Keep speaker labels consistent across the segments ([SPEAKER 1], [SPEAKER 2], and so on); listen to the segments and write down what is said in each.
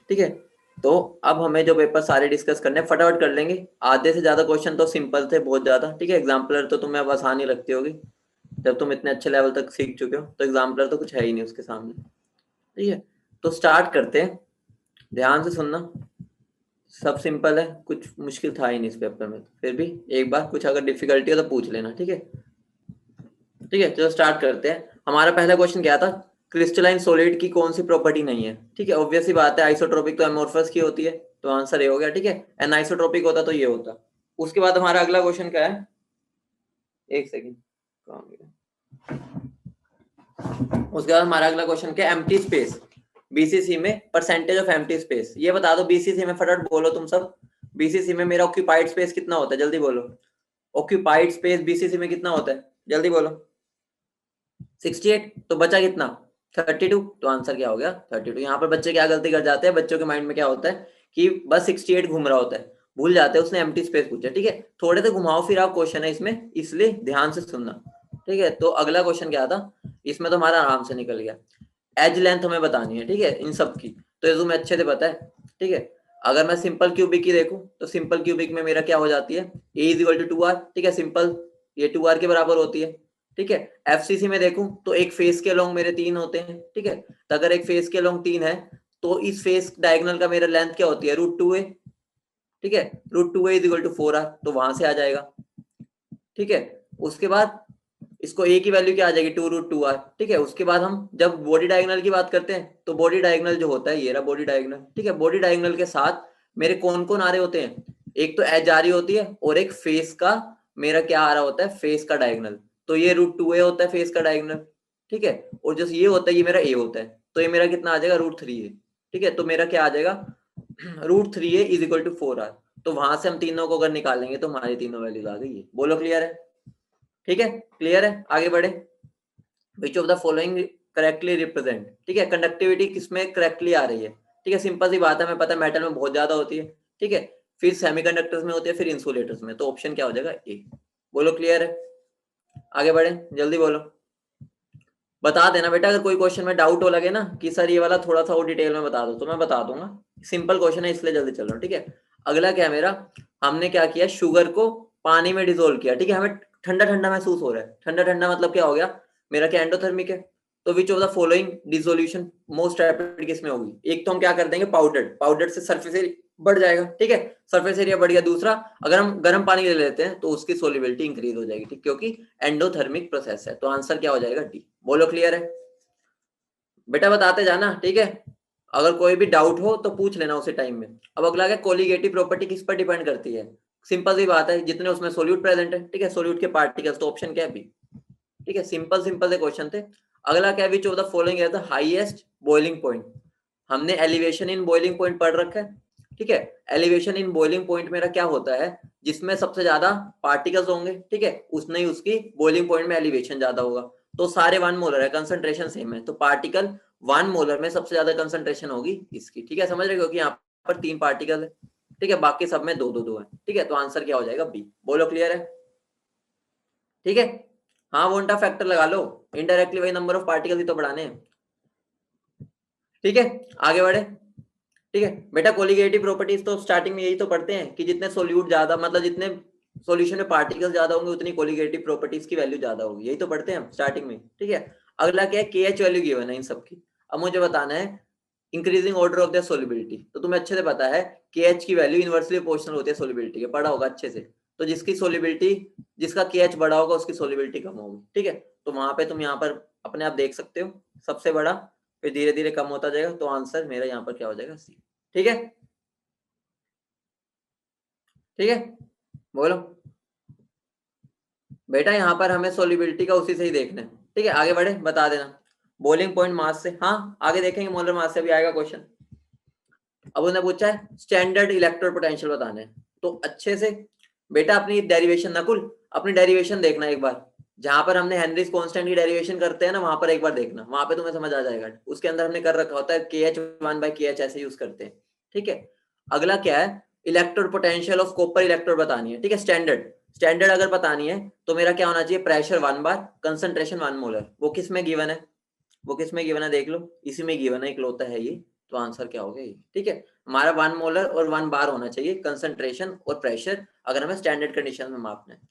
[SPEAKER 1] ठीक है, तो अब हमें जो पेपर सारे डिस्कस करने हैं फटाफट कर लेंगे। आधे से ज्यादा क्वेश्चन तो सिंपल थे, बहुत ज्यादा। ठीक है, एग्जाम्पलर तो तुम्हें अब आसान ही लगती होगी, जब तुम इतने अच्छे लेवल तक सीख चुके हो, तो एग्जाम्पलर तो कुछ है ही नहीं उसके सामने। ठीक है, तो स्टार्ट करते हैं, ध्यान से सुनना। सब सिंपल है, कुछ मुश्किल था ही नहीं इस पेपर में, फिर भी एक बार कुछ अगर डिफिकल्टी हो तो पूछ लेना। ठीक है, ठीक है, चलो स्टार्ट करते हैं। हमारा पहला क्वेश्चन क्या था, क्रिस्टलाइन सॉलिड की कौन सी प्रॉपर्टी नहीं है। ठीक है, ऑब्वियस ही बात है, आइसोट्रोपिक तो एमोर्फस की होती है, तो आंसर ये हो गया। ठीक है, एनाइसोट्रोपिक होता तो ये होता। उसके बाद हमारा अगला क्वेश्चन क्या है, एक सेकेंड, उसके बाद हमारा अगला क्वेश्चन क्या, एम्प्टी स्पेस बीसीसी में, परसेंटेज ऑफ एम्प्टी स्पेस। ये बता दो बीसीसी में, फटाफट बोलो तुम सब। बीसीसी में मेरा ऑक्यूपाइड स्पेस कितना होता है, जल्दी बोलो। ऑक्यूपाइड स्पेस बीसीसी में कितना होता है, जल्दी बोलो। 68, तो बचा कितना, 32। तो आंसर क्या हो गया, 32। यहाँ पर बच्चे क्या गलती कर जाते हैं, बच्चों के माइंड में क्या होता है कि बस 68 घूम रहा होता है, भूल जाते हैं उसने एम्प्टी स्पेस पूछा। ठीक है, थोड़े से घुमाओ फिर आप क्वेश्चन है इसमें, इसलिए ध्यान से सुनना। ठीक है, तो अगला क्वेश्चन क्या था, इसमें तो हमारा आराम से निकल गया। एज लेंथ हमें बतानी है, ठीक है, इन सब की, तो ये तुम्हें अच्छे से पता है। ठीक है, अगर मैं सिंपल क्यूबिक की देखूं, तो सिंपल क्यूबिक में मेरा क्या हो जाती है, ए इज इक्वल टू 2r। ठीक है, सिंपल ये 2r के बराबर होती है। ठीक है, एफसीसी में देखूं तो एक फेस के अलोंग मेरे 3 होते हैं। ठीक है, तो अगर एक फेस के अलोंग 3 है, तो इस फेस डायगोनल का मेरा लेंथ क्या होती है, √2a। ठीक है, √2a is equal to 4r, तो वहां से आ जाएगा। ठीक है, उसके बाद इसको a की वैल्यू क्या आ जाएगी, 2√2r। ठीक है, उसके बाद हम जब बॉडी डायगोनल की बात करते हैं, तो बॉडी डायगोनल जो होता है, ये रहा बॉडी डायगोनल। ठीक है, बॉडी डायगोनल के साथ मेरे कौन कौन आ रहे होते हैं, एक तो एज आ रही होती है, और एक फेस का मेरा क्या आ रहा होता है, फेस का डायगोनल। तो ये √2a होता है फेस का डायगोनल। ठीक है, और जो ये होता है, ये मेरा a होता है, तो ये मेरा कितना आ जाएगा, √3a। ठीक है, तो मेरा क्या आ जाएगा, √3a is equal to 4r। तो वहां से हम तीनों को अगर निकालेंगे तो हमारी तीनों वैल्यूज आ गई है। बोलो क्लियर है। ठीक है, क्लियर है, आगे बढ़े। विच of the following correctly represent. ठीक है, कंडक्टिविटी किसमें करेक्टली आ रही है। ठीक है, सिंपल सी बात है, हमें पता है मेटल में बहुत ज्यादा होती है। ठीक है, फिर सेमीकंडक्टर्स में होती है, फिर इंसुलेटर्स में, तो ऑप्शन क्या हो जाएगा, ए। बोलो क्लियर है, आगे बढ़े, जल्दी बोलो। बता देना बेटा, अगर कोई क्वेश्चन में डाउट हो लगे ना कि सर ये वाला थोड़ा सा और डिटेल में बता दो, तो मैं बता दूंगा। सिंपल क्वेश्चन है इसलिए जल्दी चल रहा हूँ। ठीक है, अगला क्या है मेरा, हमने क्या किया, शुगर को पानी में डिजोल्व किया। ठीक है, हमें ठंडा ठंडा महसूस हो रहा है, ठंडा ठंडा मतलब क्या हो गया, मेरा क्या एंडोथर्मिक है। तो विच of the following dissolution most rapid किसमें होगी, एक तो हम क्या कर देंगे, पाउडर्ड, पाउडर्ड से सरफेस एरिया बढ़ जाएगा। ठीक है, सरफेस एरिया बढ़ गया। दूसरा, अगर हम गर्म पानी ले लेते हैं तो उसकी सोलिबिलिटी इंक्रीज हो जाएगी, ठीक, क्योंकि एंडोथर्मिक प्रोसेस है। तो आंसर क्या हो जाएगा, डी। बोलो क्लियर है बेटा, बताते जाना। ठीक है, अगर कोई भी डाउट हो तो पूछ लेना उसी टाइम में। अब अगला क्या, कोलिगेटिव प्रॉपर्टी किस पर डिपेंड करती है। सिंपल सी बात है, जितने उसमें सोल्यूट प्रेजेंट है। ठीक है, सोल्यूट के पार्टिकल्स, तो ऑप्शन क्या है, बी। ठीक है, सिंपल सिंपल से क्वेश्चन थे। अगला क्या, विच ऑफ द फॉलोइंग है द हाईएस्ट बॉइलिंग पॉइंट। हमने एलिवेशन इन बॉइलिंग पॉइंट पढ़ रखा है। ठीक है, एलिवेशन इन बॉइलिंग पॉइंट मेरा क्या होता है, जिसमें सबसे ज्यादा पार्टिकल्स होंगे। ठीक है, उसने ही उसकी बॉइलिंग पॉइंट में एलिवेशन ज्यादा होगा। तो सारे 1 मोलर है, कंसंट्रेशन सेम है, तो पार्टिकल 1 मोलर में सबसे ज्यादा कंसंट्रेशन होगी इसकी। ठीक है, समझ रहे हो, क्योंकि यहाँ पर 3 पार्टिकल है। ठीक है, बाकी सब में 2-2-2 है। ठीक है, तो आंसर क्या हो जाएगा, बी। बोलो क्लियर है। ठीक है, हाँ वोल्टा फैक्टर लगा लो, इनडायरेक्टली वही नंबर ऑफ पार्टिकल ही तो बढ़ाने हैं। ठीक है, आगे बढ़े। ठीक है बेटा, कोलिगेटिव प्रॉपर्टीज तो स्टार्टिंग में यही तो पढ़ते हैं कि जितने सोल्यूट ज्यादा, मतलब जितने सॉल्यूशन में पार्टिकल ज्यादा होंगे, उतनी कोलिगेटिव प्रॉपर्टीज की वैल्यू ज्यादा होगी, यही तो पढ़ते हैं हम स्टार्टिंग में। ठीक है, अगला क्या है, के एच वैल्यू गिवन है इन सबकी। अब मुझे बताना है increasing order of the solubility. तो तुम्हें अच्छे से पता है के एच की वैल्यू इनवर्सली प्रोपोर्शनल होती है सोलिबिलिटी के, पढ़ा होगा अच्छे से। तो जिसकी सोलिबिलिटी, जिसका के एच बड़ा होगा उसकी सोलिबिलिटी कम होगी। ठीक है, तो वहां पे तुम यहाँ पर अपने आप देख सकते हो, सबसे बड़ा, फिर धीरे धीरे कम होता जाएगा। तो आंसर मेरा यहाँ पर क्या हो जाएगा, सी। ठीक है, ठीक है, बोलो बेटा, यहाँ पर हमें सोलिबिलिटी का उसी से ही देखना है। ठीक है, आगे बढ़े, बता देना। बॉइलिंग पॉइंट मास से, हाँ आगे देखेंगे, मोलर मास से भी आएगा क्वेश्चन। अब उन्हें पूछा है स्टैंडर्ड इलेक्ट्रोड पोटेंशियल बताने हैं, तो अच्छे से बेटा अपनी डेरिवेशन, नकुल अपनी डेरिवेशन देखना एक बार। जहां पर हमने हेनरीज कांस्टेंट की डेरिवेशन करते हैं ना, वहां पर एक बार देखना, वहां पे तुम्हें समझ आ जाएगा। उसके अंदर हमने कर रखा होता है के एच 1/kh, ऐसे यूज करते हैं। ठीक है, अगला क्या है, electrode potential of copper electrode बतानी है। ठीक है, स्टैंडर्ड, स्टैंडर्ड अगर बतानी है तो मेरा क्या होना चाहिए, प्रेशर 1 बार, कंसंट्रेशन 1 मोलर। वो किस में गिवन है, वो किस में गिवन है, देख लो, इसी में गिवन है, इकलौता है ये। तो आंसर क्या हो गया ये, ठीक है। हमारा 1 मोलर और 1 बार होना चाहिए कंसंट्रेशन और प्रेशर, अगर हमें स्टैंडर्ड कंडीशन में मापना है।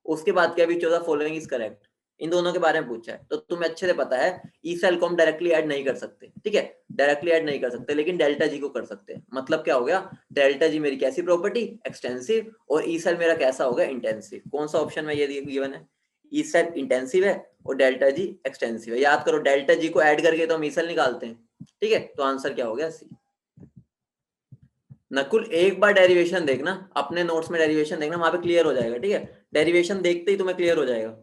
[SPEAKER 1] उसके बाद क्या, which of the following is correct, इन दोनों के बारे में पूछा है। तो तुम्हें अच्छे से पता है ई सेल को हम डायरेक्टली ऐड नहीं कर सकते, ठीक है, डायरेक्टली ऐड नहीं कर सकते, लेकिन डेल्टा जी को कर सकते हैं। मतलब क्या हो गया, डेल्टा जी मेरी कैसी प्रॉपर्टी, एक्सटेंसिव, और ई सेल मेरा कैसा होगा, इंटेंसिव। कौन सा ऑप्शन में ये गिवन है, ई सेल इंटेंसिव है और डेल्टा जी एक्सटेंसिव है। याद करो डेल्टा जी को ऐड करके तो हम ई सेल निकालते हैं, ठीक है। तो आंसर क्या हो गया, सी। नकुल एक बार डेरिवेशन देखना, अपने नोट्स में डेरिवेशन देखना, वहां पे क्लियर हो जाएगा, ठीक है। डेरिवेशन देखते ही तुम्हें क्लियर हो जाएगा,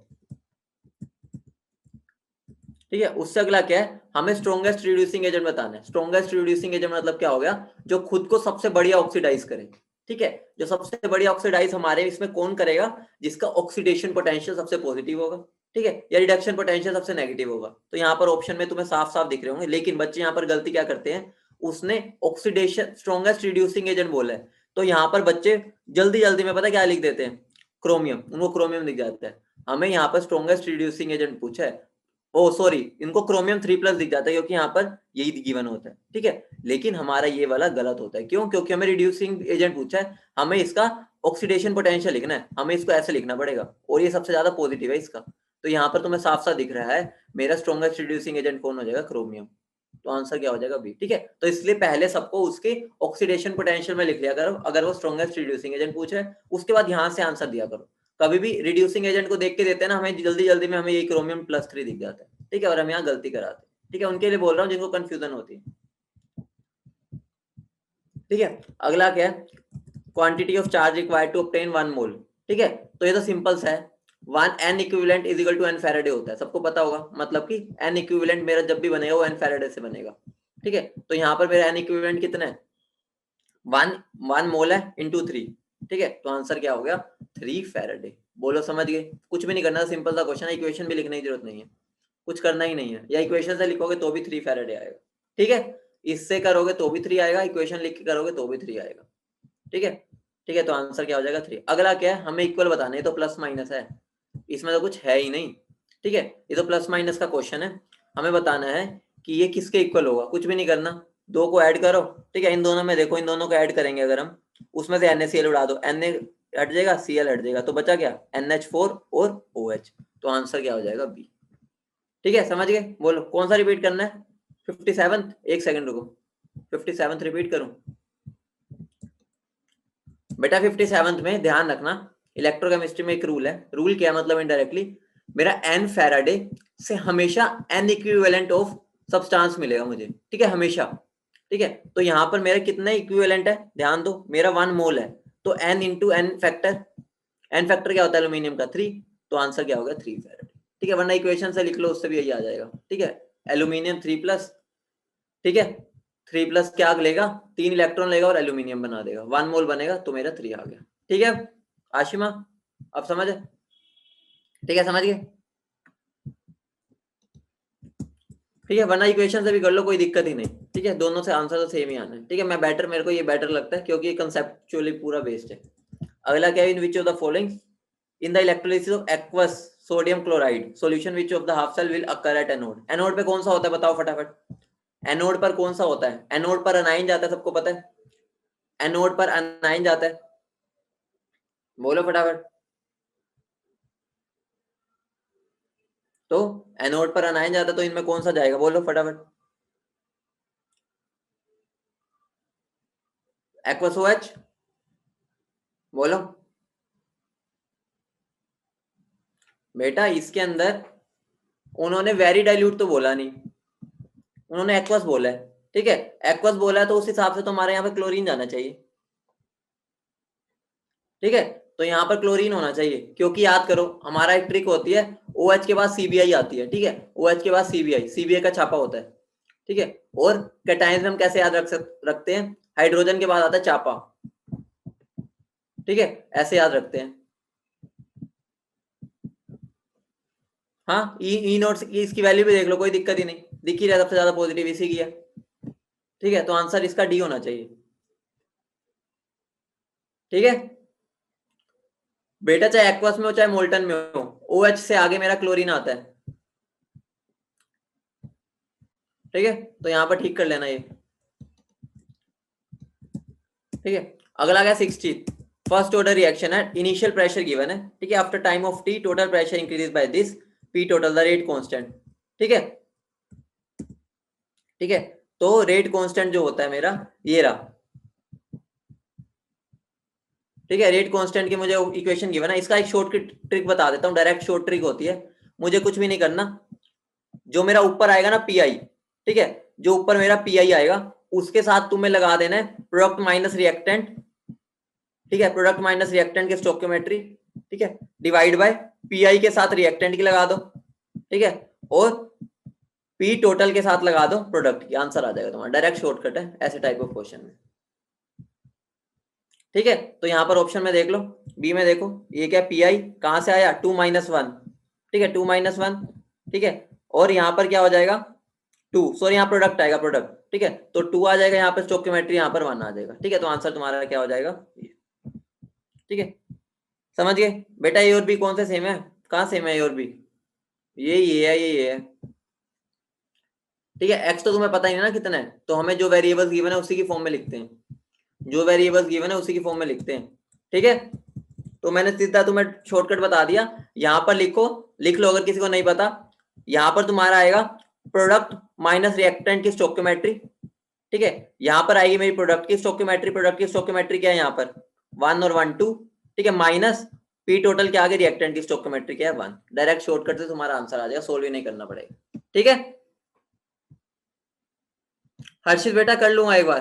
[SPEAKER 1] ठीक है। उससे अगला क्या है, हमें स्ट्रॉन्गेस्ट रिड्यूसिंग एजेंट बताना है। स्ट्रॉन्गेस्ट रिड्यूसिंग एजेंट मतलब क्या हो गया, जो खुद को सबसे बढ़िया ऑक्सीडाइज करे, ठीक है। जो सबसे बढ़िया ऑक्सीडाइज हमारे इसमें कौन करेगा, जिसका ऑक्सीडेशन पोटेंशियल सबसे पॉजिटिव होगा, ठीक है, या रिडक्शन पोटेंशियल सबसे नेगेटिव होगा। तो यहाँ पर ऑप्शन में तुम्हें साफ साफ दिख रहे होंगे, लेकिन बच्चे यहाँ पर गलती क्या करते हैं, उसने ऑक्सीडेशन स्ट्रॉन्गेस्ट रिड्यूसिंग एजेंट बोला है, तो यहाँ पर बच्चे जल्दी जल्दी में पता क्या लिख देते हैं, क्रोमियम, उनको क्रोमियम दिख जाता है। हमें यहाँ पर स्ट्रॉन्गेस्ट रिड्यूसिंग एजेंट पूछा है, ओ सॉरी, इनको क्रोमियम 3+ दिख जाता है, क्योंकि यहाँ पर यही गिवन होता है, ठीक है। लेकिन हमारा ये वाला गलत होता है, क्यों, क्योंकि हमें रिड्यूसिंग एजेंट पूछा है, हमें इसका ऑक्सीडेशन पोटेंशियल लिखना है, हमें इसको ऐसे लिखना पड़ेगा, और ये सबसे ज्यादा पॉजिटिव है इसका। तो यहाँ पर तुम्हें साफ साफ दिख रहा है, मेरा स्ट्रॉन्गेस्ट रिड्यूसिंग एजेंट कौन हो जाएगा, क्रोमियम। तो आंसर क्या हो जाएगा, बी, ठीक है। तो इसलिए पहले सबको उसके ऑक्सीडेशन पोटेंशियल में लिख लिया करो, अगर वो स्ट्रॉन्गेस्ट रिड्यूसिंग एजेंट पूछे, उसके बाद यहाँ से आंसर दिया करो। कभी भी रिड्यूसिंग एजेंट को देख के देते हैं ना, हमें जल्दी जल्दी में हमें ये क्रोमियम +3 दिख जाता है, ठीक है, और हम यहाँ गलती कराते हैं, ठीक है। उनके लिए बोल रहा हूँ जिनको कंफ्यूजन होती है, ठीक है। अगला क्या है, quantity of charge required to obtain 1 mole, ठीक है। तो ये तो सिंपल सा है, 1 N equivalent is equal to N Faraday होता है, सबको पता होगा। मतलब कि N इक्विवेलेंट मेरा जब भी बनेगा वो N फैराडे से बनेगा, ठीक है। तो यहाँ पर मेरा N इक्विवेलेंट कितना है, 1 मोल है इंटू 3, ठीक है। तो आंसर क्या हो गया, 3 फैराडे। बोलो समझ गए, कुछ भी नहीं करना, सिंपल सा क्वेश्चन है, इक्वेशन भी लिखने की जरूरत नहीं है, कुछ करना ही नहीं है, या इक्वेशन से लिखोगे तो भी 3 फैराडे आएगा, ठीक है। इससे करोगे तो भी 3 आएगा, इक्वेशन लिख के करोगे तो भी 3 आएगा, ठीक है, ठीक है। तो आंसर क्या हो जाएगा, 3। अगला क्या है, हमें इक्वल बताना है, तो प्लस माइनस है, इसमें तो कुछ है ही नहीं, ठीक है। ये तो प्लस माइनस का क्वेश्चन है, हमें बताना है कि ये किसके इक्वल होगा। कुछ भी नहीं करना, 2 को ऐड करो, ठीक है। इन दोनों में देखो, इन दोनों को ऐड करेंगे अगर हम, उसमें से NaCl उड़ा दो, Na हट जाएगा, Cl हट जाएगा, तो बचा क्या, NH4 और OH। तो आंसर क्या हो जाएगा, बी, ठीक है। समझ गए, बोलो कौन सा रिपीट करना है, 57th, एक सेकंड रुको, 57th रिपीट करूं बेटा। 57th में ध्यान रखना, इलेक्ट्रोकेमिस्ट्री में एक रूल है, रूल क्या मतलब, इनडायरेक्टली मेरा N फैराडे से हमेशा N इक्विवेलेंट ऑफ सब्सटेंस मिलेगा मुझे, ठीक है, हमेशा, ठीक है। तो यहाँ पर मेरा कितना इक्विवेलेंट है, ध्यान दो, मेरा 1 मोल है, तो N into N factor, N factor क्या होता है एल्यूमिनियम का, 3। तो आंसर क्या होगा, 3 फैराडे, ठीक है। वरना इक्वेशन से लिख लो, उससे भी यही आ जाएगा, ठीक है। एल्यूमिनियम 3+, ठीक है, 3+ क्या लेगा, 3 इलेक्ट्रॉन लेगा और एल्यूमिनियम बना देगा, 1 मोल बनेगा, तो मेरा 3 आ गया, ठीक है। आशिमा अब समझ है, ठीक है, समझ गए, ठीक है। वरना इक्वेशन से भी कर लो, कोई दिक्कत ही नहीं, ठीक है। दोनों से आंसर तो सेम ही आना है, ठीक है। मैं बेटर, मेरे को ये बेटर लगता है, क्योंकि ये कंसेप्चुअली पूरा बेस्ड है। अगला क्या है, in which of the following in the electrolysis of aqueous sodium chloride solution which of the half cell will occur at anode. Anode पे कौन सा होता है, बताओ फटाफट, एनोड पर कौन सा होता है, एनोड पर अनाइन जाता है, सबको पता है, एनोड पर अनाइन जाता है, बोलो फटाफट। तो एनोड पर अनाइन जाता है, तो इनमें कौन सा जाएगा, बोलो फटाफट, एक्वस OH, बोलो बेटा। इसके अंदर उन्होंने वेरी डाइल्यूट तो बोला नहीं, उन्होंने एक्वस बोला है, ठीक है। एक्वस बोला है तो उस हिसाब से तो हमारे यहाँ पे क्लोरीन जाना चाहिए, ठीक है। तो यहाँ पर क्लोरीन होना चाहिए, क्योंकि याद करो हमारा एक ट्रिक होती है, OH के बाद CBI आती है, ठीक है, OH के बाद CBI का छापा होता है, ठीक है। और कैटायंस में हम कैसे याद रखते हैं, हाइड्रोजन के बाद आता है चापा, ठीक है, ऐसे याद रखते हैं। हाँ, ई नोट की इसकी वैल्यू भी देख लो, कोई दिक्कत ही नहीं, दिख ही रहा सबसे ज्यादा पॉजिटिव इसी की है, ठीक है। तो आंसर इसका डी होना चाहिए, ठीक है बेटा। चाहे एक्वस में हो चाहे मोल्टन में हो, OH से आगे मेरा क्लोरीन आता है, ठीक है। तो यहाँ पर ठीक कर लेना ये, ठीक है। अगला क्या 60 फर्स्ट ऑर्डर रिएक्शन है, इनिशियल प्रेशर गिवन है, ठीक है, after time of T total pressure increase by this P total the rate constant, ठीक है, ठीक है। तो रेट कांस्टेंट जो होता है मेरा ये रहा, ठीक है, रेट कांस्टेंट की मुझे इक्वेशन गिवन है। इसका एक शॉर्ट ट्रिक बता देता हूँ, डायरेक्ट शॉर्ट ट्रिक होती है, मुझे कुछ भी नहीं करना, जो मेरा ऊपर आएगा ना पी आई, ठीक है, जो ऊपर मेरा पी आई आएगा उसके साथ तुम्हें लगा देना है प्रोडक्ट माइनस रिएक्टेंट, ठीक है, प्रोडक्ट माइनस रिएक्टेंट की स्टोइकियोमेट्री, ठीक है, डिवाइड बाय पी आई के साथ रिएक्टेंट की लगा दो, ठीक है, और पी टोटल के साथ लगा दो प्रोडक्ट की, आंसर आ जाएगा तुम्हारा, डायरेक्ट शॉर्टकट है ऐसे टाइप ऑफ क्वेश्चन में, ठीक है। तो यहाँ पर ऑप्शन में देख लो, बी में देखो ये क्या पी आई कहां से आया 2 - 1, ठीक है, 2 - 1, ठीक है, और यहाँ पर क्या हो जाएगा 2, सॉरी यहाँ प्रोडक्ट आएगा प्रोडक्ट, ठीक है, तो 2 आ जाएगा यहाँ पर स्टोइकियोमेट्री, यहाँ पर 1 आ जाएगा, ठीक है, तो आंसर तुम्हारा क्या हो जाएगा, ठीक है, समझ गए बेटा। ए और बी कौन से सेम है, कहाँ सेम है ए और बी, ये है, ये है, ठीक है। एक्स तो तुम्हें पता ही नहीं ना कितना है, तो हमें जो वेरिएबल्स गिवन है उसी की फॉर्म में लिखते हैं, जो वेरिएबल्स गिवन है उसी की फॉर्म में लिखते हैं, ठीक है। तो मैंने सीधा तुम्हें शॉर्टकट बता दिया, यहां पर लिखो, लिख लो अगर किसी को नहीं पता, यहां पर तुम्हारा आएगा प्रोडक्ट माइनस रिएक्टेंट की स्टोइकियोमेट्री, ठीक है, यहां पर आएगी मेरी प्रोडक्ट की स्टोइकियोमेट्री, प्रोडक्ट की स्टोइकियोमेट्री क्या है यहाँ पर 1 और 1 2, ठीक है, माइनस पी टोटल के आगे रिएक्टेंट की स्टोइकियोमेट्री क्या है 1, डायरेक्ट शॉर्टकट से तुम्हारा आंसर आ जाएगा, सोल्व ही नहीं करना पड़ेगा, ठीक है। हर्षित बेटा कर लूंगा एक बार,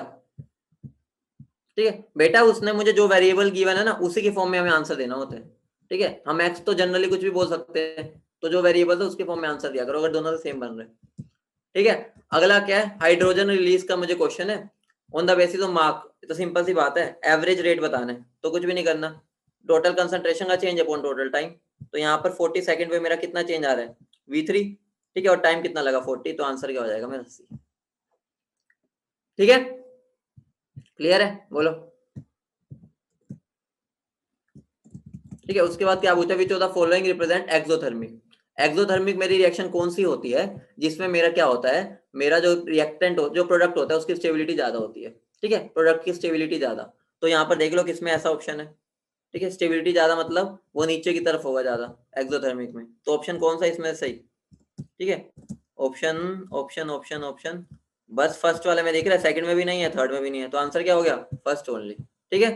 [SPEAKER 1] ठीक है बेटा, उसने मुझे जो वेरिएबल गिवन है ना उसी के फॉर्म में हमें आंसर देना होता है, ठीक है, हम एक्स तो जनरली कुछ भी बोल सकते हैं, तो जो वेरिएबल है उसके फॉर्म में आंसर दिया करो अगर दोनों से सेम बन रहे हैं, ठीक है। अगला क्या है, हाइड्रोजन रिलीज का मुझे क्वेश्चन है, on the basis of mark, तो सिंपल सी बात है, एवरेज रेट बताना है, तो कुछ भी नहीं करना, टोटल कंसंट्रेशन का चेंज अपॉन टोटल टाइम, तो यहाँ पर 40 सेकंड पे मेरा कितना चेंज आ रहा है V3, ठीक है, और टाइम कितना लगा 40, तो आंसर क्या हो जाएगा मेरा 80, ठीक है, क्लियर है, बोलो, ठीक है। उसके बाद क्या पूछा, विच of the following represent exothermic, exothermic मेरी रिएक्शन कौन सी होती है जिसमें मेरा क्या होता है, मेरा जो रिएक्टेंट जो प्रोडक्ट होता है उसकी स्टेबिलिटी ज्यादा होती है, ठीक है, प्रोडक्ट की स्टेबिलिटी ज्यादा, तो यहाँ पर देख लो किसमें ऐसा ऑप्शन है, ठीक है, स्टेबिलिटी ज्यादा मतलब वो नीचे की तरफ होगा ज्यादा एक्सोथर्मिक में, तो ऑप्शन कौन सा इसमें सही, ठीक है, ऑप्शन ऑप्शन ऑप्शन ऑप्शन, बस फर्स्ट वाले में देख रहा है, सेकंड में भी नहीं है, थर्ड में भी नहीं है, तो आंसर क्या हो गया फर्स्ट ओनली, ठीक है,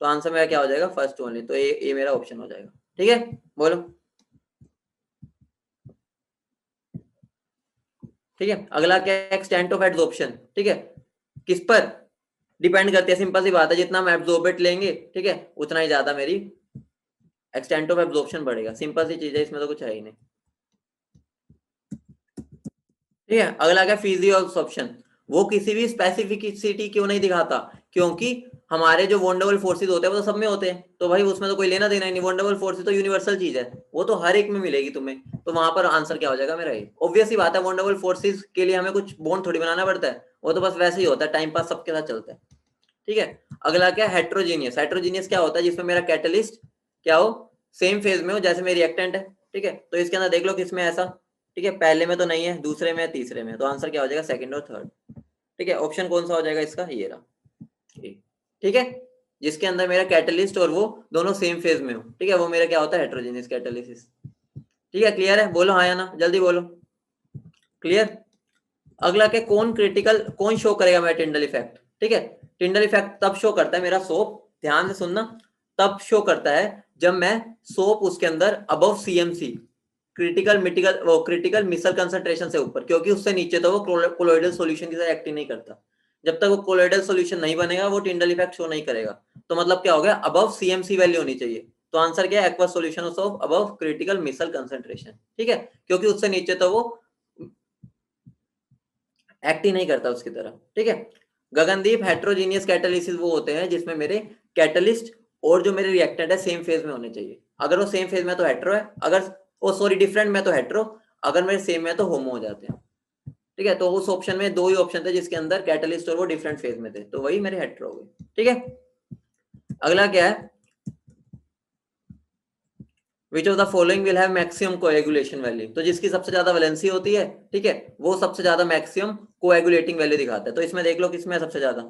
[SPEAKER 1] तो आंसर मेरा क्या हो जाएगा फर्स्ट ओनली, तो ये मेरा ऑप्शन हो जाएगा, ठीक है, बोलो, ठीक है। अगला क्या है, एक्सटेंट ऑफ एब्जॉर्प्शन, ठीक है, किस पर डिपेंड करती है, सिंपल सी बात है, जितना हम एब्जॉर्बेट लेंगे, ठीक है, उतना ही ज्यादा मेरी एक्सटेंट ऑफ एब्जॉर्प्शन बढ़ेगा, सिंपल सी चीज है, इसमें तो कुछ है ही नहीं, ठीक है। अगला क्या फिजियोअब्सॉर्प्शन, वो किसी भी स्पेसिफिसिटी क्यों नहीं दिखाता, क्योंकि हमारे जो वंडरबल फोर्सेज होते हैं वो तो सब में होते हैं, तो भाई उसमें तो कोई लेना देना ही नहीं, वंडरबल फोर्सेज तो यूनिवर्सल चीज है, वो तो हर एक में मिलेगी तुम्हें, तो वहां पर आंसर क्या हो जाएगा मेरा ये, ऑब्वियस ही बात है, वंडरबल फोर्सेज के लिए हमें कुछ बॉन्ड थोड़ी बनाना पड़ता है, वो तो बस वैसे ही होता है, टाइम पास सबके साथ चलता है, ठीक है। अगला क्या हेट्रोजीनियस, हेट्रोजीनियस क्या होता है, जिसमें मेरा कैटलिस्ट क्या हो सेम फेज में हो जैसे मेरी रिएक्टेंट है, ठीक है, तो इसके अंदर देख लो किसमें ऐसा, ठीक है, पहले में तो नहीं है, दूसरे में, तीसरे में, तो आंसर क्या हो जाएगा सेकंड और थर्ड, ठीक है, ऑप्शन कौन सा हो जाएगा इसका, ये रहा, ठीक है, जिसके अंदर मेरा कैटलिस्ट और वो दोनों सेम फेज में हो, ठीक है, वो मेरा क्या होता है हेट्रोजीनियस कैटालिसिस, ठीक है, क्लियर है, बोलो हाँ या ना, जल्दी बोलो, क्लियर। अगला क्या, कौन शो करेगा मेरा टिंडल इफेक्ट, ठीक है, टिंडल इफेक्ट तब शो करता है मेरा सोप, ध्यान से सुनना, तब शो करता है जब मैं सोप उसके अंदर above CMC critical micelle concentration से ऊपर, क्योंकि उससे नीचे तो वो कोलोइडल सॉल्यूशन की तरह एक्टिंग नहीं करता, जब तक वो कोलोइडल सॉल्यूशन नहीं बनेगा वो टिंडल इफेक्ट शो नहीं करेगा, तो मतलब क्या हो गया अबव CMC वैल्यू होनी चाहिए, तो आंसर क्या है aqueous solution of above critical micelle concentration, ठीक है, क्योंकि उससे नीचे तो वो एक्ट ही नहीं करता उसकी तरह, ठीक है। गगनदीप हेट्रोजीनियस कैटालिसिस वो होते हैं जिसमें मेरे कैटलिस्ट और जो मेरे रिएक्टेंट है सेम फेज में होने चाहिए, अगर वो सेम फेज में तो हेट्रो है, अगर ओ सॉरी डिफरेंट में तो हेट्रो, अगर मेरे सेम में तो होमो हो जाते हैं, ठीक है, तो उस ऑप्शन में दो ही ऑप्शन थे जिसके अंदर कैटलिस्ट और वो डिफरेंट फेज में थे, तो वही मेरे हेट्रो हो गए, ठीक है। अगला क्या है, which of the following will have maximum coagulation value, तो जिसकी सबसे ज्यादा वैलेंसी होती है, ठीक है, वो सबसे ज्यादा मैक्सिमम कोएगुलेटिंग वैल्यू दिखाता है, तो इसमें देख लो किसमें सबसे ज्यादा,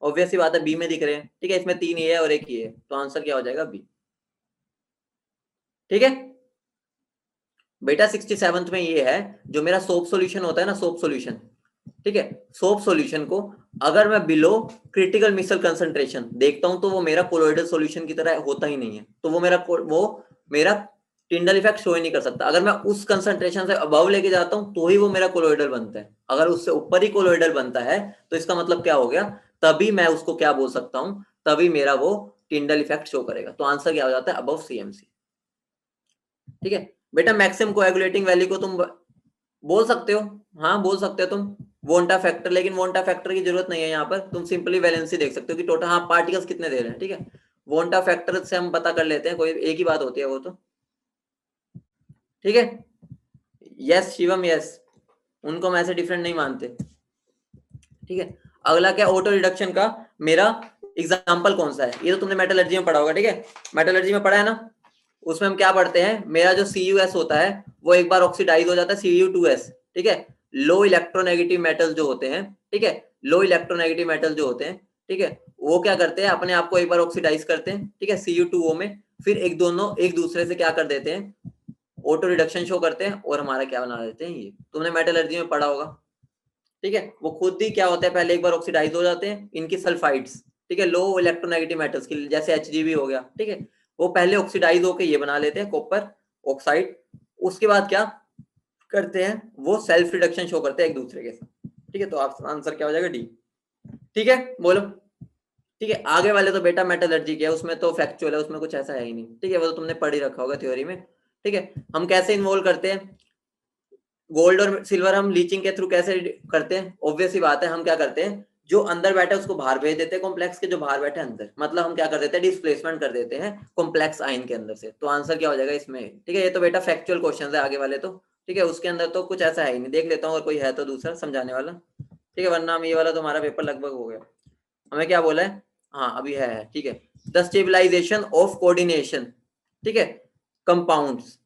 [SPEAKER 1] ऑब्वियस सी बात है, बी में दिख रहे हैं, ठीक है, इसमें 3 ये है और 1 ये है, तो आंसर क्या हो जाएगा, बी। ठीक है बेटा 67th में ये है, जो मेरा सोप सॉल्यूशन होता है ना, सोप सॉल्यूशन, ठीक है, सोप सॉल्यूशन को अगर मैं बिलो क्रिटिकल मिसल कंसंट्रेशन देखता हूं तो वो मेरा कोलोइडल सॉल्यूशन की तरह होता ही नहीं है, तो वो मेरा टिंडल इफेक्ट शो ही नहीं कर सकता। अगर मैं उस कंसंट्रेशन से अबव लेके जाता हूं तो ही वो मेरा कोलोइडल बनता है। अगर उससे ऊपर ही कोलोइडल बनता है तो इसका मतलब क्या हो गया, तभी मैं उसको क्या बोल सकता हूं, तभी मेरा वो टिंडल इफेक्ट शो करेगा। तो आंसर क्या हो जाता है, अबव सीएमसी। ठीक है बेटा मैक्सिमम कोएगुलेटिंग वैल्यू को तुम बोल सकते हो, हाँ बोल सकते हो तुम वोंटा फैक्टर, लेकिन वोंटा फैक्टर की जरूरत नहीं है यहाँ पर, तुम सिंपली वैलेंसी देख सकते हो कि टोटल हाँ पार्टिकल्स कितने दे रहे हैं। ठीक है वोंटा फैक्टर से हम पता कर लेते हैं, कोई एक ही बात होती है वो तो। ठीक है यस शिवम यस, उनको हम ऐसे डिफरेंट नहीं मानते। ठीक है अगला क्या, ऑटो रिडक्शन का मेरा एग्जाम्पल कौन सा है, ये तो तुमने मेटलर्जी में पढ़ा होगा। ठीक है मेटलर्जी में पढ़ा है ना, उसमें हम क्या पढ़ते हैं, मेरा जो CuS होता है वो एक बार ऑक्सीडाइज हो जाता है Cu2S। ठीक है लो इलेक्ट्रोनेगेटिव मेटल जो होते हैं, ठीक है लो इलेक्ट्रोनेगेटिव मेटल जो होते हैं, ठीक है वो क्या करते हैं, अपने आप को एक बार ऑक्सीडाइज करते हैं, ठीक है Cu2O में, फिर एक दूसरे से क्या कर देते हैं, ऑटो रिडक्शन शो करते हैं और हमारा क्या बना देते हैं, ये तुमने मेटलर्जी में पढ़ा होगा। ठीक है वो खुद ही क्या होता है, पहले एक बार ऑक्सीडाइज हो जाते हैं इनकी सल्फाइड्स, ठीक है लो इलेक्ट्रोनेगेटिव मेटल्स की, जैसे Hgb हो गया। ठीक है वो पहले ऑक्सीडाइज होकर ये बना लेते हैं कॉपर ऑक्साइड, उसके बाद क्या करते हैं, वो सेल्फ रिडक्शन शो करते हैं एक दूसरे के साथ। ठीक है तो आप आंसर क्या हो जाएगा, डी। ठीक है बोलो। ठीक है आगे वाले तो बेटा मेटलर्जी के है, उसमें तो फैक्चुअल है, उसमें कुछ ऐसा है ही नहीं। ठीक है वो तो तुमने पढ़ ही रखा होगा थ्योरी में। ठीक है हम कैसे इन्वॉल्व करते हैं, गोल्ड और सिल्वर हम लीचिंग के थ्रू कैसे करते हैं, ऑब्वियस ही बात है, हम क्या करते हैं, जो अंदर बैठे उसको बाहर भेज देते हैं कॉम्प्लेक्स के, जो बाहर बैठे अंदर, मतलब हम क्या कर देते हैं, डिस्प्लेसमेंट कर देते हैं कॉम्प्लेक्स आयन के अंदर से। तो आंसर क्या हो जाएगा इसमें। ठीक है ये तो बेटा फैक्चुअल क्वेश्चन है आगे वाले तो। ठीक है उसके अंदर तो कुछ ऐसा है ही नहीं, देख लेता हूँ और कोई है तो दूसरा समझाने वाला। ठीक है वरना हम ये वाला तो हमारा पेपर लगभग हो गया। हमें क्या बोला है, हाँ अभी है। ठीक है द स्टेबिलाईजेशन ऑफ कोऑर्डिनेशन, ठीक है compounds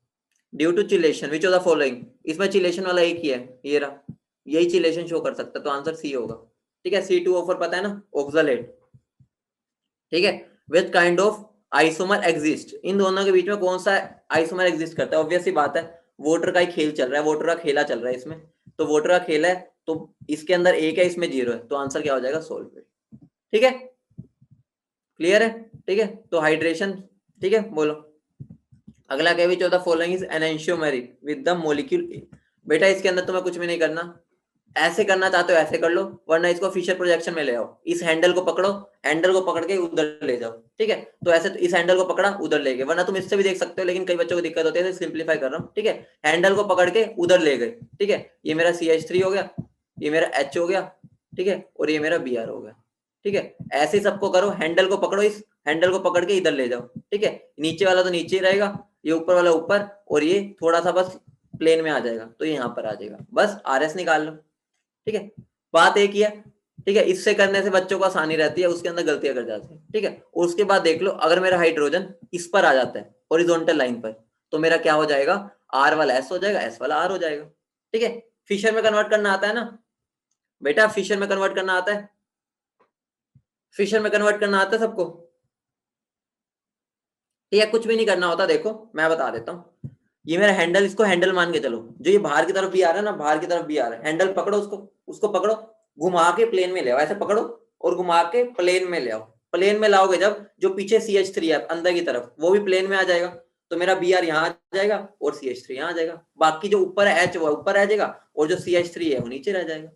[SPEAKER 1] due to chelation which of the following, इसमें चिलेशन वाला एक ही है, ये रहा, यही चिलेशन शो कर सकता है, तो आंसर सी होगा। ठीक है C2O4 पता है ना, ऑक्सलेट। ठीक है which kind of isomer exist, इन दोनों के बीच में कौन सा आइसोमर एग्जिस्ट करता है, ऑब्वियस सी बात है वोटर का ही खेल चल रहा है, वोटर का खेला चल रहा है इसमें, तो वोटर का खेल है, तो इसके अंदर एक है इसमें 0 है, तो आंसर क्या हो जाएगा, सोल्वेट। ठीक है क्लियर है। ठीक है तो हाइड्रेशन, ठीक है बोलो। अगला क्या, which of the following is enantiomeric with the molecule A. बेटा इसके अंदर तुम्हें कुछ भी नहीं करना, ऐसे करना चाहते हो ऐसे कर लो, वरना इसको फिशर प्रोजेक्शन में ले आओ, इस हैंडल को पकड़ो, हैंडल को पकड़ के उधर ले जाओ। ठीक है तो ऐसे तो इस हैंडल को पकड़ा उधर ले गए, वरना तुम इससे भी देख सकते हो, लेकिन कई बच्चों को दिक्कत होती है, सिंप्लीफाई कर रहा हूँ। ठीक है हैंडल को पकड़ के उधर ले गए, ठीक है ये मेरा CH3 हो गया, ये मेरा H हो गया, ठीक है और ये मेरा Br हो गया। ठीक है ऐसे ही सबको करो, हैंडल को पकड़ो, इस हैंडल को पकड़ के इधर ले जाओ। ठीक है नीचे वाला तो नीचे ही रहेगा, ये ऊपर वाला ऊपर, और ये थोड़ा सा बस प्लेन में आ जाएगा, तो ये यहाँ पर आ जाएगा, बस RS निकाल लो। ठीक है बात एक ही है। ठीक है इससे करने से बच्चों को आसानी रहती है, उसके अंदर गलतियां कर जाते हैं। ठीक है और उसके बाद देख लो, अगर मेरा हाइड्रोजन इस पर आ जाता है हॉरिजॉन्टल लाइन पर, तो मेरा क्या हो जाएगा, R वाला S हो जाएगा, S वाला R हो जाएगा। ठीक है फिशर में कन्वर्ट करना आता है ना बेटा, फिशर में कन्वर्ट करना आता है, फिशर में कन्वर्ट करना आता है सबको। ठीक है कुछ भी नहीं करना होता, देखो मैं बता देता हूँ, ये मेरा हैंडल, इसको हैंडल मान के चलो, जो ये बाहर की तरफ भी आ रहा है ना, बाहर की तरफ भी आ रहा है, हैंडल पकड़ो उसको, उसको पकड़ो, घुमा के प्लेन में ले आओ, ऐसे पकड़ो और घुमा के प्लेन में ले आओ। प्लेन में लाओगे जब, जो पीछे CH3 है अंदर की तरफ, वो भी प्लेन में आ जाएगा, तो मेरा Br यहाँ आ जाएगा और CH3 यहाँ आ जाएगा, बाकी जो ऊपर है H वो ऊपर रह जाएगा और जो CH3 है वो नीचे रह जाएगा।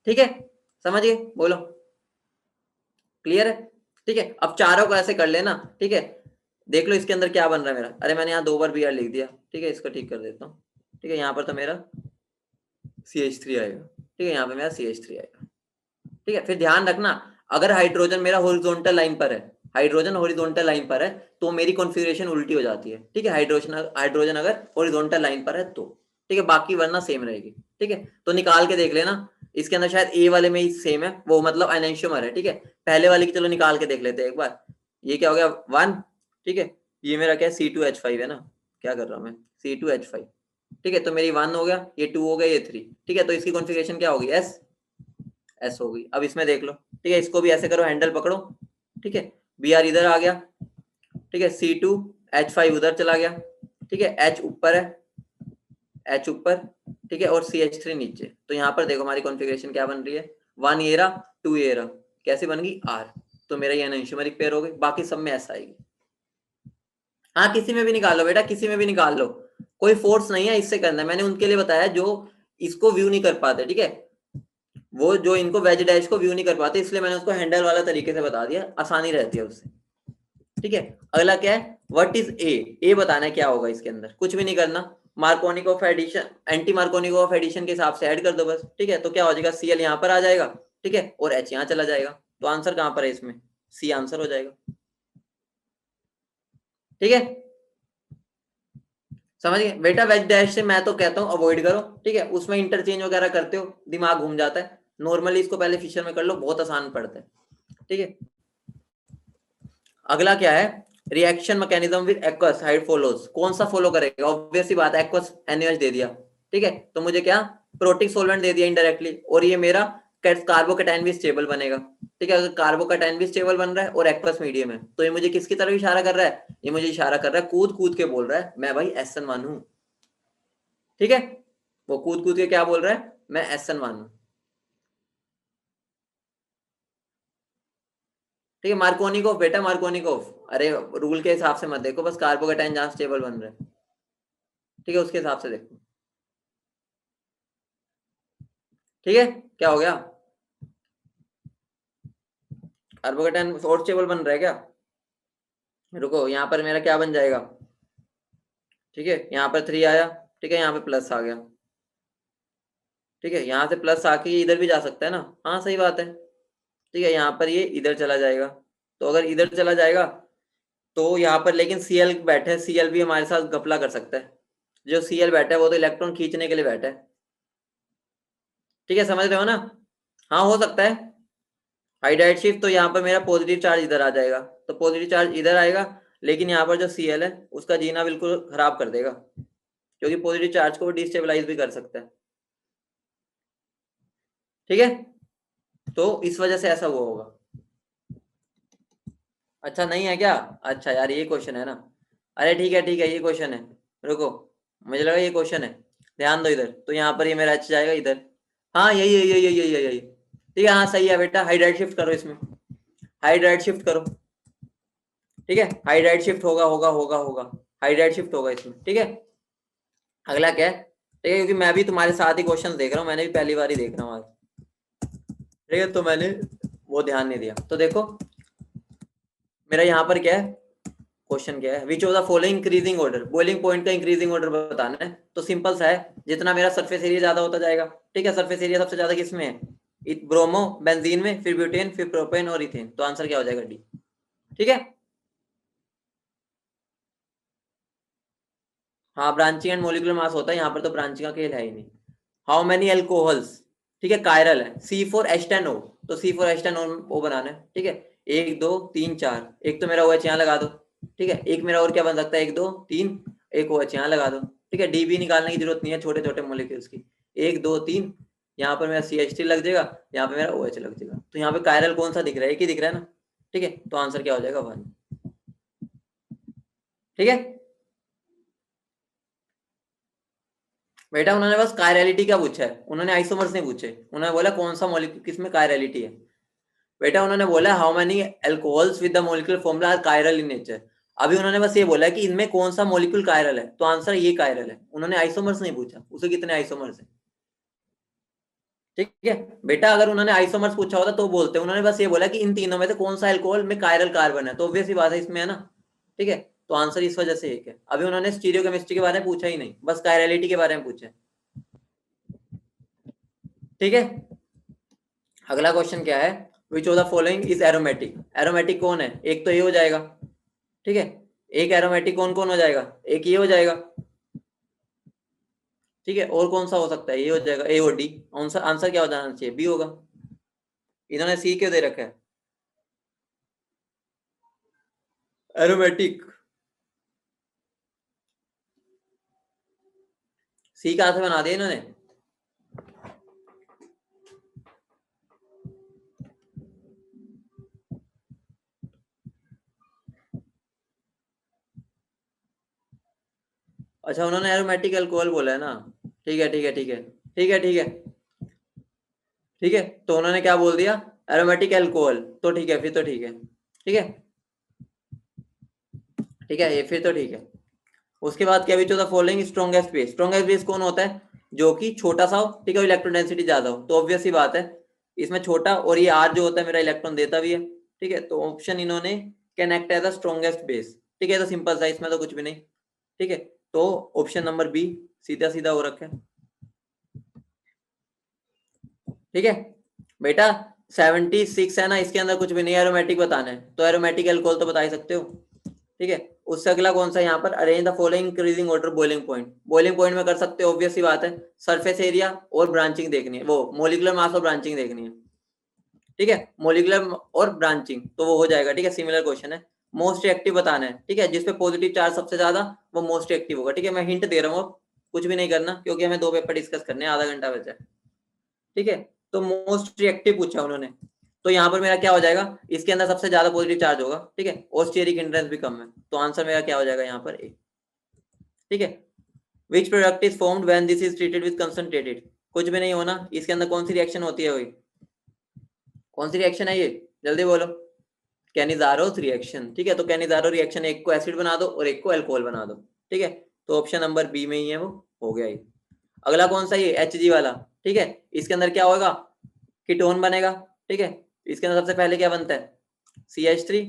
[SPEAKER 1] ठीक है समझ गए, बोलो क्लियर है। ठीक है अब चारों को ऐसे कर लेना। ठीक है देख लो इसके अंदर क्या बन रहा है मेरा, अरे मैंने यहाँ 2 बार Br लिख दिया। ठीक है इसको ठीक कर देता हूँ। ठीक है यहाँ पर तो मेरा CH3 आएगा, ठीक है यहाँ पे मेरा CH3 आएगा। ठीक है फिर ध्यान रखना, अगर हाइड्रोजन मेरा हॉरिजॉन्टल लाइन पर है, हाइड्रोजन हॉरिजॉन्टल लाइन पर है, तो मेरी कॉन्फ़िगरेशन उल्टी हो जाती है। ठीक है हाइड्रोजन अगर हॉरिजॉन्टल लाइन पर है तो, ठीक है बाकी वरना सेम रहेगी। ठीक है तो निकाल के देख लेना, इसके अंदर शायद ए वाले में ही सेम है, वो मतलब एनेंशियोमर है। ठीक है पहले वाले की चलो निकाल के देख लेते हैं एक बार, ये क्या हो गया 1। ठीक है ये मेरा क्या है C2H5 है ना, क्या कर रहा हूँ मैं, C2H5। ठीक है तो मेरी 1 हो गया, ये 2 हो गया, ये 3। ठीक है तो इसकी कॉन्फ़िगरेशन क्या होगी, S एस हो गई। अब इसमें देख लो, ठीक है, इसको भी ऐसे करो, हैंडल पकड़ो, ठीक है, बी आर इधर आ गया, ठीक है, C2H5 उधर चला गया, ठीक है, H ऊपर है, H ऊपर, ठीक है, और CH3 नीचे। तो यहाँ पर देखो हमारी कॉन्फ़िगरेशन क्या बन रही है, 1 ये रहा, 2 ये रहा, कैसे बन गई R। तो मेरा ये एनोइंशोमेरिक पेयर हो गई, बाकी सब में S आएगी। हाँ किसी में भी निकाल लो बेटा, किसी में भी निकाल लो, कोई फोर्स नहीं है इससे करना है। मैंने उनके लिए बताया जो इसको व्यू नहीं कर पाते, ठीक है, वो जो इनको वेज डैश को व्यू नहीं कर पाते, इसलिए मैंने उसको हैंडल वाला तरीके से बता दिया, आसानी रहती है उससे, ठीक है। अगला क्या है, व्हाट इज ए बताना है क्या होगा इसके अंदर, कुछ भी नहीं करना, Markovnikov of addition, anti Markovnikov of addition के हिसाब से ऐड कर दो बस, ठीक है। तो क्या हो जाएगा, Cl यहाँ पर आ जाएगा, ठीक है, और H यहाँ चला जाएगा। तो आंसर कहाँ पर है इसमें, सी आंसर हो जाएगा, ठीक है। समझ गए बेटा, वेज डैश से मैं तो कहता हूँ अवॉइड करो, ठीक है, उसमें इंटरचेंज वगैरह करते हो दिमाग घूम जाता है। नॉर्मली इसको पहले फिशर में कर लो, बहुत आसान पड़ता है, ठीक है। अगला क्या है, reaction mechanism with aqueous hide follows, कौन सा फॉलो करेगा, ऑब्वियस सी बात है, एक्वस NaOH दे दिया, ठीक है, तो मुझे क्या प्रोटिक सोल्वेंट दे दिया इनडायरेक्टली, और ये मेरा कार्बोकेटाइन भी स्टेबल बनेगा, ठीक है। अगर कार्बोकेटाइन भी स्टेबल बन रहा है और एक्वस मीडियम है, तो ये मुझे किसकी तरफ इशारा कर रहा है, ये मुझे इशारा कर रहा है, कूद कूद के बोल रहा है मैं भाई SN1 हूं, ठीक है। वो कूद कूद के क्या बोल रहा है, मैं SN1 हूं, ठीक है। मार्कोनिकोव बेटा, मार्कोनिकोव, अरे रूल के हिसाब से मत देखो, बस कार्बोकेटाइन जहां स्टेबल बन रहा है, ठीक है, उसके हिसाब से देखो, ठीक है। क्या हो गया, कार्बोकेटाइन और स्टेबल बन रहा है क्या, रुको, यहाँ पर मेरा क्या बन जाएगा, ठीक है, यहाँ पर 3 आया, ठीक है, यहाँ पे प्लस आ गया, ठीक है, यहाँ से प्लस आके ये इधर भी जा सकता है ना, हाँ सही बात है, ठीक है, यहाँ पर ये इधर चला जाएगा। तो अगर इधर चला जाएगा तो यहाँ पर लेकिन Cl बैठा है, Cl भी हमारे साथ घपला कर सकता है, जो Cl बैठा है वो तो इलेक्ट्रॉन खींचने के लिए बैठा है, ठीक है, समझ रहे हो ना। हाँ हो सकता है, हाइड्राइड शिफ्ट, तो यहाँ पर मेरा पॉजिटिव चार्ज इधर आ जाएगा, तो पॉजिटिव चार्ज इधर आएगा, लेकिन यहाँ पर जो Cl है उसका जीना बिल्कुल खराब कर देगा, क्योंकि पॉजिटिव चार्ज को डिस्टेबलाइज भी कर सकता है, ठीक है। तो इस वजह से ऐसा हुआ होगा। अच्छा नहीं है क्या, अच्छा यार ये क्वेश्चन है ना, अरे ठीक है ठीक है, ये क्वेश्चन है, रुको, मुझे लगा ये क्वेश्चन है, ध्यान दो इधर, तो यहाँ पर ये मेरा H जाएगा इधर, हाँ यही यही यही यही यही यही, ठीक है, हाँ सही है बेटा, हाइड्राइड शिफ्ट करो इसमें, हाइड्राइड शिफ्ट करो, ठीक है, हाइड्राइड शिफ्ट होगा होगा होगा होगा, हाइड्राइड शिफ्ट होगा इसमें, ठीक है। अगला क्या है, ठीक है, क्योंकि मैं भी तुम्हारे साथ ही क्वेश्चन देख रहा हूँ, मैंने भी पहली बार ही देख रहा हूँ आज, ठीक है, तो मैंने वो ध्यान नहीं दिया। तो देखो मेरा यहाँ पर क्या है, क्वेश्चन क्या है, which of the following increasing order, boiling point का इंक्रीजिंग ऑर्डर बताना है। तो सिंपल सा है, जितना मेरा सरफेस एरिया ज्यादा होता जाएगा, ठीक है, सरफेस एरिया सबसे ज्यादा किस में है, ब्रोमो बेंजीन में, फिर ब्यूटेन, फिर प्रोपेन और इथेन, तो आंसर क्या हो जाएगा डी, ठीक है। हाँ ब्रांचिंग एंड मोलिकुलर मास होता है, यहाँ पर तो ब्रांचिंग का खेल है ही नहीं। हाउ मेनी एल्कोहल्स, ठीक है, कायरल है, C4H10O, तो C4H10O बनाना है, ठीक है, 1 2 3 4, एक तो मेरा OH यहाँ लगा दो, ठीक है, एक मेरा और क्या बन सकता है, 1 2 3, एक OH यहाँ लगा दो, ठीक है, डी भी निकालने की जरूरत नहीं है छोटे छोटे मोलिक्यूल्स की, 1 2 3, यहाँ पर मेरा CH3 लग जाएगा, यहाँ पे मेरा OH लग जाएगा, तो यहाँ पे कायरल कौन सा दिख रहा है, एक ही दिख रहा है ना, ठीक है, तो आंसर क्या हो जाएगा 1, ठीक है। बेटा उन्होंने बस कायरलिटी का पूछा है, उन्होंने आइसोमर्स नहीं पूछे, उन्होंने बोला कौन सा मॉलिक्यूल किसमें कायरलिटी है, बेटा उन्होंने बोला how many alcohols with the molecular formula are chiral in nature, अभी उन्होंने बस ये बोला कि इनमें कौन सा मॉलिक्यूल कायरल है, तो आंसर ये कायरल है, उन्होंने आइसोमर्स नहीं पूछा उसे कितने आइसोमर्स है, ठीक है। बेटा अगर उन्होंने आइसोमर्स पूछा होता तो बोलते, उन्होंने बस ये बोला कि इन तीनों में से कौन सा अल्कोहल में कायरल कार्बन है, तो ऑब्वियस ही बात है इसमें है ना, ठीक है, तो आंसर इस वजह से एक है। अभी उन्होंने स्टीरियोकेमिस्ट्री के बारे में पूछा ही नहीं, बस कायरलिटी के बारे में पूछा, ठीक है। अगला क्वेश्चन क्या है, which of the following is aromatic, aromatic कौन है, एक तो ये हो जाएगा, ठीक है, एक एरोमेटिक कौन कौन हो जाएगा, एक ये हो जाएगा, ठीक है, और कौन सा हो सकता है, ये हो जाएगा, ए और डी, आंसर आंसर क्या हो जाना चाहिए, बी होगा, इन्होंने सी क्यों दे रखा है, एरोमेटिक, सी कहां से बना दिया इन्होंने, अच्छा उन्होंने एरोमेटिक अल्कोहल बोला है ना, ठीक है ठीक है ठीक है ठीक है ठीक है ठीक है, तो उन्होंने क्या बोल दिया, एरोमेटिक अल्कोहल, तो ठीक है फिर तो ठीक है, ठीक है ठीक है, ये फिर तो ठीक है। उसके बाद क्या, which of the following strongest base, strongest base कौन होता है, जो कि छोटा सा हो, ठीक है, इलेक्ट्रॉन डेंसिटी ज्यादा हो, तो ऑब्वियस सी बात है इसमें छोटा, और ये आर जो होता है मेरा इलेक्ट्रॉन देता भी है, ठीक है, तो ऑप्शन इन्होंने can act as the strongest base, ठीक है, तो सिंपल सा, इसमें तो कुछ भी नहीं, ठीक है, तो ऑप्शन नंबर बी सीधा सीधा हो रखा है, ठीक है बेटा। 76 है ना, इसके अंदर कुछ भी नहीं, एरोमेटिक बताना है तो एरोमेटिक अल्कोहल तो बता ही सकते हो, ठीक है। उससे अगला कौन सा यहाँ पर, arrange the following increasing order boiling point, boiling point में कर सकते हो, ऑब्वियस सी बात है, सरफेस एरिया और ब्रांचिंग देखनी है, वो मोलिकुलर मास और ब्रांचिंग देखनी है, ठीक है, मोलिकुलर और ब्रांचिंग तो वो हो जाएगा, ठीक है, सिमिलर क्वेश्चन है। मोस्ट रिएक्टिव बताना है, ठीक है, जिसपे पॉजिटिव चार्ज सबसे ज्यादा वो मोस्ट रिएक्टिव होगा, ठीक है, मैं हिंट दे रहा हूँ, अब कुछ भी नहीं करना क्योंकि हमें 2 पेपर डिस्कस करने हैं, आधा घंटा बचा है, ठीक है, तो मोस्ट रिएक्टिव पूछा उन्होंने, तो यहाँ पर मेरा क्या हो जाएगा, इसके अंदर सबसे ज्यादा पॉजिटिव चार्ज होगा, ठीक है, और स्टेरिक हिंड्रेंस भी कम है, तो आंसर मेरा क्या हो जाएगा यहाँ पर ए, ठीक है। Which product is formed when this is treated with concentrated, कुछ भी नहीं होना, इसके अंदर कौन सी रिएक्शन होती है, वही कौन सी रिएक्शन है ये, जल्दी बोलो, कैनिजारोस रिएक्शन, ठीक है, तो कैनिजारो रिएक्शन, एक को एसिड बना दो और एक को अल्कोहल बना दो, ठीक है, तो ऑप्शन नंबर बी में ही है वो, हो गया ये। अगला कौन सा, ये Hg वाला, ठीक है, इसके अंदर क्या होगा, कीटोन बनेगा, ठीक है, इसके अंदर सबसे पहले क्या बनता है, CH3,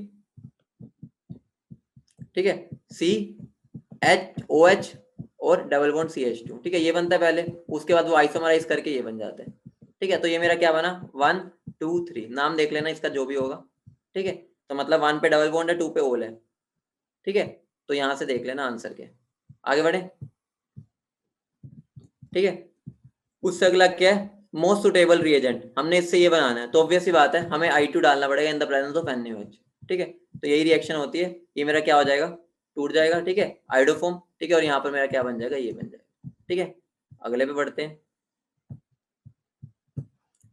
[SPEAKER 1] ठीक है, CHOH और डबल बॉन्ड CH2, ठीक है, ये बनता है पहले, उसके बाद वो आइसोमराइज करके ये बन जाता है, ठीक है, तो ये मेरा क्या बना 1 2 3, नाम देख लेना इसका जो भी होगा, ठीक है, तो मतलब 1 पे डबल बॉन्ड है, 2 पे ओल है, ठीक है, तो यहां से देख लेना आंसर के, आगे बढ़े, ठीक है। उससे अगला क्या है, मोस्ट सुटेबल रिएजेंट, हमने इससे ये बनाना है, तो ऑब्वियस सी बात है हमें I2 डालना पड़ेगा in the presence of NaOH, ठीक है, तो यही रिएक्शन होती है, ये मेरा क्या हो जाएगा, टूट जाएगा, ठीक है, आइडोफॉर्म, ठीक है, और यहाँ पर मेरा क्या बन जाएगा, ये बन जाएगा, ठीक है, अगले पे बढ़ते हैं,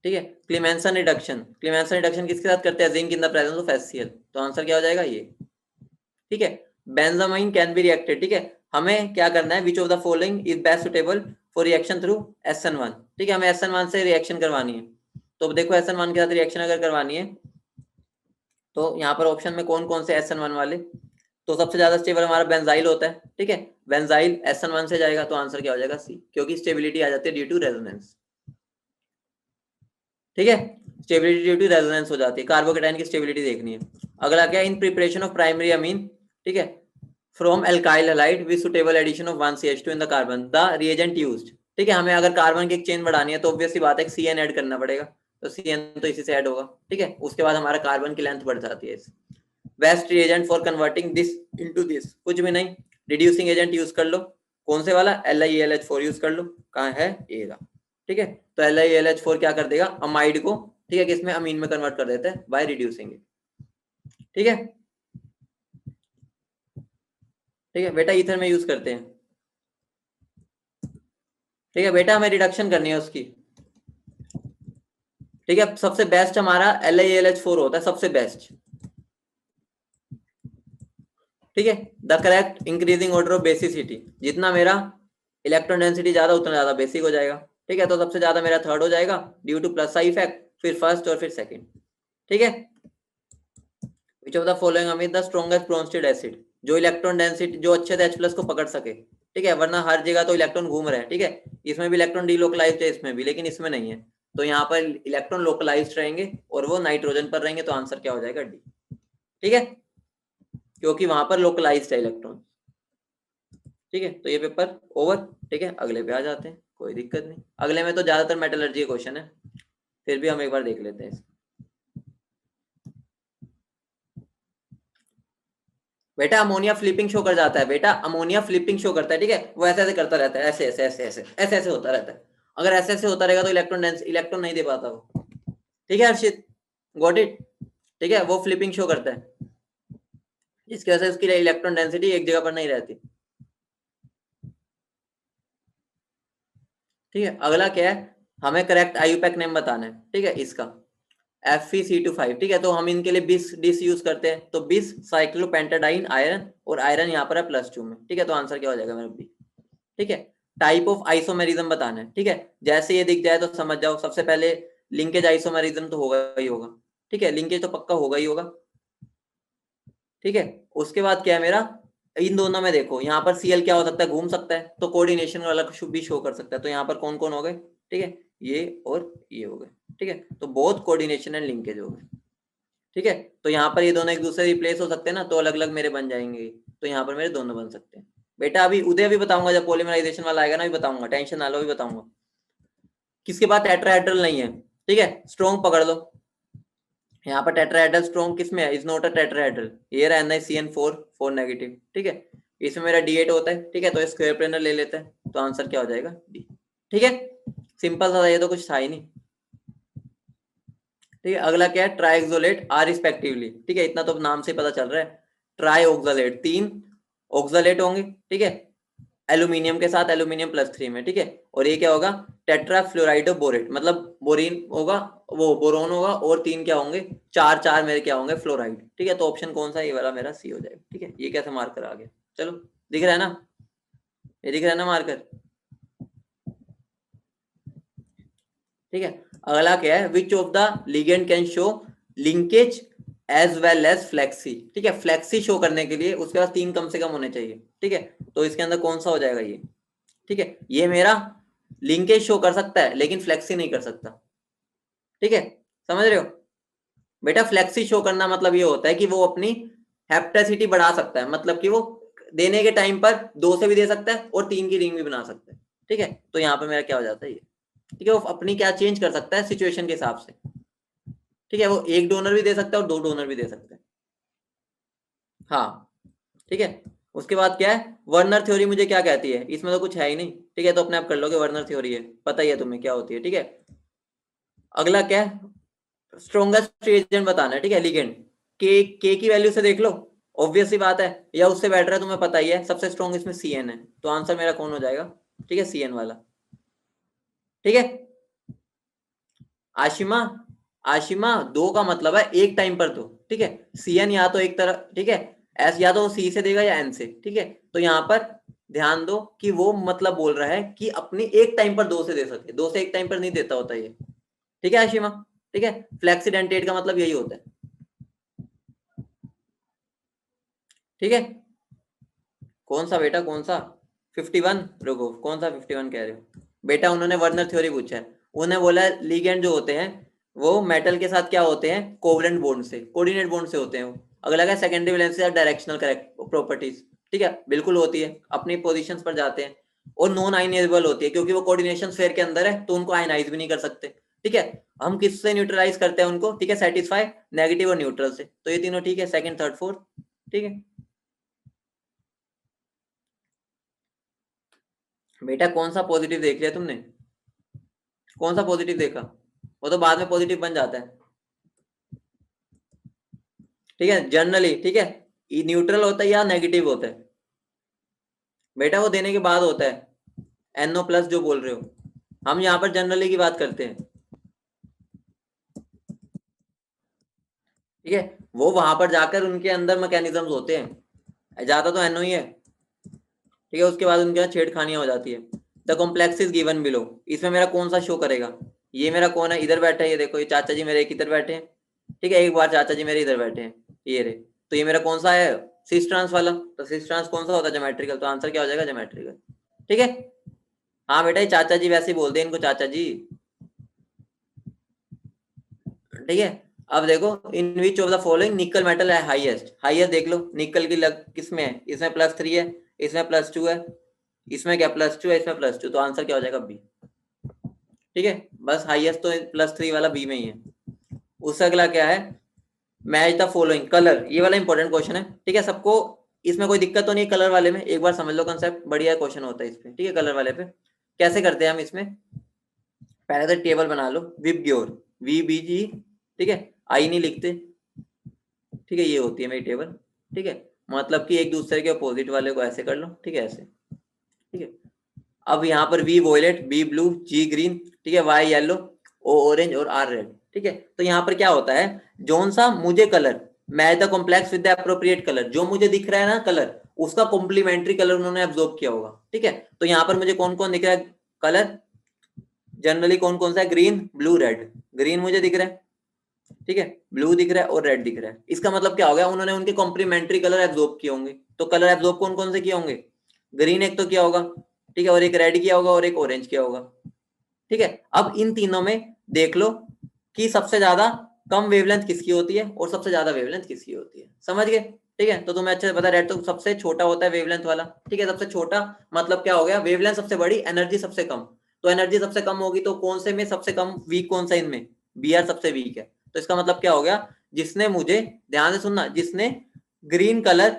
[SPEAKER 1] ठीक है। क्लीमेंसन रिडक्शन, क्लीमेंसन रिडक्शन किसके साथ करते हैं, zinc in the presence of HCl, तो आंसर क्या हो जाएगा ये, ठीक है। बेंजामाइन कैन बी रिएक्टेड, ठीक है, हमें क्या करना है, which of the following is best suitable for reaction through SN1, ठीक है, हमें SN1 से रिएक्शन करवानी है, तो देखो SN1 के साथ रिएक्शन अगर करवानी है तो यहाँ पर ऑप्शन में कौन कौन से SN1 वाले, तो सबसे ज्यादा स्टेबल हमारा बेंजाइल होता है, ठीक है, बेंजाइल SN1 से जाएगा, तो आंसर क्या हो जाएगा सी, क्योंकि स्टेबिलिटी आ जाती है ड्यू टू रेजोनेंस, ठीक है, स्टेबिलिटी ड्यू टू रेजोनेंस हो जाती है, कार्बोकेटाइन की स्टेबिलिटी देखनी है। अगला क्या, in preparation of primary amine, ठीक है, from alkyl halide with suitable addition of 1 CH2 in the carbon, the reagent used, ठीक है, हमें अगर कार्बन की एक चेन बढ़ानी है तो ऑब्वियस सी बात है CN ऐड करना पड़ेगा, तो CN तो इसी से ऐड होगा, ठीक है, उसके बाद हमारा कार्बन की लेंथ बढ़ जाती है। Best reagent for converting this into this, कुछ भी नहीं, रिड्यूसिंग एजेंट यूज कर लो, कौन से वाला, LiAlH4 यूज कर लो, कहाँ है ए रहा, ठीक है, तो LiAlH4 क्या कर देगा, अमाइड को, ठीक है, किसमें, अमीन में कन्वर्ट कर देता है बाय रिड्यूसिंग, ठीक है, ठीक है बेटा, ईथर में यूज करते हैं, ठीक है बेटा, हमें रिडक्शन करनी है उसकी, ठीक है, सबसे बेस्ट हमारा LiAlH4 होता है, सबसे बेस्ट, ठीक है, the correct increasing order of basicity, जितना मेरा इलेक्ट्रॉन डेंसिटी ज्यादा उतना ज्यादा बेसिक हो जाएगा, ठीक है, तो सबसे ज्यादा मेरा थर्ड हो जाएगा due to plus I effect, फिर फर्स्ट और फिर सेकंड, ठीक है। Which of the following amine the strongest Bronsted acid, जो इलेक्ट्रॉन डेंसिटी जो अच्छे से H+ को पकड़ सके, ठीक है, वरना हर जगह तो इलेक्ट्रॉन घूम रहे हैं, ठीक है, इसमें भी इलेक्ट्रॉन डीलोकलाइज्ड है, इसमें भी, लेकिन इसमें नहीं है, तो यहाँ पर इलेक्ट्रॉन लोकलाइज्ड रहेंगे और वो नाइट्रोजन पर रहेंगे, तो आंसर क्या हो जाएगा डी, ठीक है, क्योंकि वहां पर लोकलाइज्ड है इलेक्ट्रॉन, ठीक है, तो ये पेपर ओवर, ठीक है, अगले पे आ जाते हैं, कोई दिक्कत नहीं, अगले में तो ज्यादातर मेटलर्जी क्वेश्चन है, फिर भी हम एक बार देख लेते हैं। बेटा अमोनिया फ्लिपिंग शो कर जाता है, बेटा अमोनिया फ्लिपिंग शो करता है, ठीक है, वो ऐसे ऐसे करता रहता है, ऐसे ऐसे ऐसे ऐसे ऐसे ऐसे होता रहता है, अगर ऐसे ऐसे होता रहेगा तो इलेक्ट्रॉन नहीं दे पाता वो, ठीक है हर्षित, गॉट इट, ठीक है, वो फ्लिपिंग शो करता है, जिसकी वजह से उसकी इलेक्ट्रॉन डेंसिटी एक जगह पर नहीं रहती, ठीक है। अगला क्या है, हमें करेक्ट आईयूपैक नेम बताना है, ठीक है, इसका FeC25, ठीक है, तो हम इनके लिए बिस डिस यूज करते हैं, तो बिस साइक्लोपेंटाडाइन आयरन, और आयरन यहाँ पर है +2 में, ठीक है, तो आंसर क्या हो जाएगा मेरा बी, ठीक है। टाइप ऑफ आइसोमेरिज्म बताना है, ठीक है। जैसे ये दिख जाए तो समझ जाओ, सबसे पहले लिंकेज आइसोमेरिज्म तो होगा ही होगा, ठीक है, लिंकेज तो पक्का होगा ही होगा, ठीक है। उसके बाद क्या है मेरा, इन दोनों में देखो यहाँ पर Cl क्या हो सकता है, घूम सकता है, तो कोऑर्डिनेशन वाला भी शो कर सकता है। तो यहाँ पर कौन कौन हो गए, ठीक है, ये और ये हो गए, ठीक है। तो बहुत कोऑर्डिनेशन एंड लिंकेज हो गए, ठीक है। तो यहाँ पर ये दोनों एक दूसरे रिप्लेस हो सकते हैं ना, तो अलग अलग मेरे बन जाएंगे, तो यहाँ पर मेरे दोनों बन सकते हैं। बेटा अभी उदय भी बताऊंगा, जब पॉलीमराइजेशन वाला आएगा ना, भी बताऊंगा, टेंशन ना लो, भी बताऊंगा। किसके पास टेट्राहेड्रल नहीं है, ठीक है, स्ट्रॉन्ग पकड़ लो। यहाँ पर टेट्राहेड्रल स्ट्रॉन्ग किसमें है, इज नॉट अ टेट्राहेड्रल, ये रहा NiCN4 4 नेगेटिव, ठीक है। इसमें मेरा D8 होता है, ठीक है, तो स्क्वायर प्लेनर ले लेते हैं, तो आंसर क्या हो जाएगा, D, ठीक है। सिंपल सा, ये तो कुछ था ही नहीं, ठीक है। अगला क्या है, ट्राइक्सोलेट आर रिस्पेक्टिवली, ठीक है, इतना तो नाम से पता चल रहा है। ट्राई ऑक्सालेट, 3 ऑक्सालेट होंगे, ठीक है, एल्यूमिनियम के साथ, एल्यूमिनियम +3 में, ठीक है। और ये क्या होगा, टेट्रा फ्लोराइडो बोरेट, मतलब बोरीन होगा, वो बोरोन होगा, और 3 क्या होंगे, 4 मेरे क्या होंगे, फ्लोराइड, ठीक है। तो ऑप्शन कौन सा, ये वाला मेरा सी हो जाएगा, ठीक है। ये कैसे मार्कर आ गया, चलो दिख रहा है ना, ये दिख रहा है ना मार्कर, ठीक है। अगला क्या है, which of the ligand can show linkage as well as flexi, ठीक है। फ्लेक्सी शो करने के लिए उसके पास 3 कम से कम होने चाहिए, ठीक है। तो इसके अंदर कौन सा हो जाएगा ये, ठीक है। ये मेरा लिंकेज शो कर सकता है लेकिन फ्लेक्सी नहीं कर सकता, ठीक है, समझ रहे हो बेटा। फ्लेक्सी शो करना मतलब ये होता है कि वो अपनी हेप्टेसिटी बढ़ा सकता है, मतलब कि वो देने के टाइम पर 2 से भी दे सकता है और 3 की रिंग भी बना सकता है, ठीक है। तो यहाँ पे मेरा क्या हो जाता है ये, ठीक है, वो अपनी क्या चेंज कर सकता है सिचुएशन के हिसाब से, ठीक है। वो 1 डोनर भी दे सकता है और 2 डोनर भी दे सकता है, हाँ, ठीक है। उसके बाद क्या है, वर्नर थ्योरी मुझे क्या कहती है, इसमें तो कुछ है ही नहीं, ठीक है, तो अपने आप कर लोगे, वर्नर थ्योरी है, पता ही है तुम्हें क्या होती है, ठीक है। अगला क्या है, स्ट्रॉन्गेस्ट रिएजेंट बताना है, ठीक है, लिगेंड, के की वैल्यू से देख लो, ऑब्वियस सी बात है, या उससे बेटर है, तुम्हें पता ही है, सबसे स्ट्रॉन्ग इसमें CN है, तो आंसर मेरा कौन हो जाएगा, ठीक है, CN वाला, ठीक है। आशिमा, आशिमा 2 का मतलब है एक टाइम पर दो, ठीक है। CN या तो एक तरह, ठीक है, एस या तो C से देगा या N से, ठीक है। तो यहाँ पर ध्यान दो कि वो मतलब बोल रहा है कि अपनी एक टाइम पर 2 से दे सके, 2 से एक टाइम पर नहीं देता होता ये, ठीक है आशिमा, ठीक है। फ्लेक्सीडेंटेट का मतलब यही होता है, ठीक है। कौन सा बेटा, कौन सा 51, रुको, कौन सा 51 कह रहे हो बेटा, उन्होंने वर्नर थ्योरी पूछा है, उन्हें बोला लिगेंड जो होते हैं वो मेटल के साथ क्या होते हैं, कोवलेंट बॉन्ड से, कोऑर्डिनेट बॉन्ड से होते हैं वो। अगला क्या, सेकेंडरी वैलेंस या डायरेक्शनल करेक्ट प्रॉपर्टीज, ठीक है, बिल्कुल होती है, अपनी पोजीशंस पर जाते हैं। और नॉन आयनाइजेबल होती है क्योंकि वो कोऑर्डिनेशन स्फीयर के अंदर है, तो उनको आयनाइज भी नहीं कर सकते, ठीक है। हम किससे न्यूट्रलाइज करते हैं उनको, ठीक है, सेटिस्फाई, नेगेटिव और न्यूट्रल से, तो ये तीनों ठीक है, सेकंड थर्ड फोर्थ, ठीक है बेटा। कौन सा पॉजिटिव देख लिया तुमने, कौन सा पॉजिटिव देखा, वो तो बाद में पॉजिटिव बन जाता है, ठीक है, जनरली, ठीक है, न्यूट्रल होता है या नेगेटिव होता है बेटा, वो देने के बाद होता है, NO+ जो बोल रहे हो, हम यहाँ पर जनरली की बात करते हैं, ठीक है। वो वहां पर जाकर उनके अंदर मैकेनिज्म्स होते हैं, ज्यादा तो NO ही है, ठीक है। उसके बाद उनके यहाँ छेड़खानियां हो जाती है। The complex is given below, इसमें मेरा कौन सा शो करेगा, ये मेरा कौन है, इधर बैठा है, ये देखो, ये चाचा जी मेरे एक इधर बैठे हैं, ठीक है, एक बार चाचा जी मेरे इधर बैठे हैं, ये रे, तो ये मेरा कौन सा है, सिस ट्रांस वाला, तो सिस ट्रांस कौन सा होता है, ज्योमेट्रिकल, तो आंसर क्या हो जाएगा, ज्योमेट्रिकल, ठीक है। हाँ बेटा, ये चाचा जी वैसे ही बोलते हैं इनको, चाचा जी, ठीक है। अब देखो, in which of the following nickel metal है हाईएस्ट, हाईएस्ट देख लो, निकल की लग किसमें है, इसमें +3 है, इसमें +2 है, इसमें क्या +2 है, इसमें +2, तो आंसर क्या हो जाएगा, बी, ठीक है। बस हाईएस्ट तो +3 वाला बी में ही है। उससे अगला क्या है, मैच द फॉलोइंग कलर, ये वाला इंपॉर्टेंट क्वेश्चन है, ठीक है। सबको इसमें कोई दिक्कत तो नहीं, कलर वाले में एक बार समझ लो कंसेप्ट, बढ़िया क्वेश्चन होता है इसमें, ठीक है। कलर वाले पे कैसे करते हैं हम इसमें, पहले तो टेबल बना लो, विबग्योर, VBG, ठीक है, आई नहीं लिखते, ठीक है, ये होती है मेरी टेबल, ठीक है। मतलब कि एक दूसरे के अपोजिट वाले को ऐसे कर लो, ठीक है, ऐसे, ठीक है। अब यहाँ पर V violet, B blue, G green, ठीक है, Y येलो, O ऑरेंज और R रेड, ठीक है। तो यहाँ पर क्या होता है, जोन सा मुझे colour, match the complex with the appropriate colour, जो मुझे दिख रहा है ना कलर, उसका कॉम्प्लीमेंट्री कलर उन्होंने एब्जॉर्ब किया होगा, ठीक है। तो यहाँ पर मुझे कौन कौन दिख रहा है कलर, जनरली कौन कौन सा है, ग्रीन ब्लू रेड, ग्रीन मुझे दिख रहा है, ठीक है, ब्लू दिख रहा है और रेड दिख रहा है। इसका मतलब क्या हो गया, उन्होंने उनके कॉम्प्लीमेंट्री कलर एब्जॉर्ब किए होंगे। तो कलर एब्जॉर्ब कौन कौन से किए होंगे, ग्रीन एक तो किया होगा, ठीक है, और एक रेड किया होगा और एक ऑरेंज किया होगा, ठीक है। अब इन तीनों में देख लो कि सबसे ज्यादा कम वेवलेंथ किसकी होती है और सबसे ज्यादा वेवलेंथ किसकी होती है, समझ गए, ठीक है। तो तुम्हें अच्छे से पता, रेड तो सबसे छोटा होता है वेवलेंथ वाला, ठीक है, सबसे छोटा मतलब क्या हो गया, वेवलेंथ सबसे बड़ी, एनर्जी सबसे कम। तो एनर्जी सबसे कम होगी तो कौन से में सबसे कम वीक कौन सा, इनमें बी आर सबसे वीक है। तो इसका मतलब क्या हो गया, जिसने मुझे, ध्यान से सुनना, जिसने ग्रीन कलर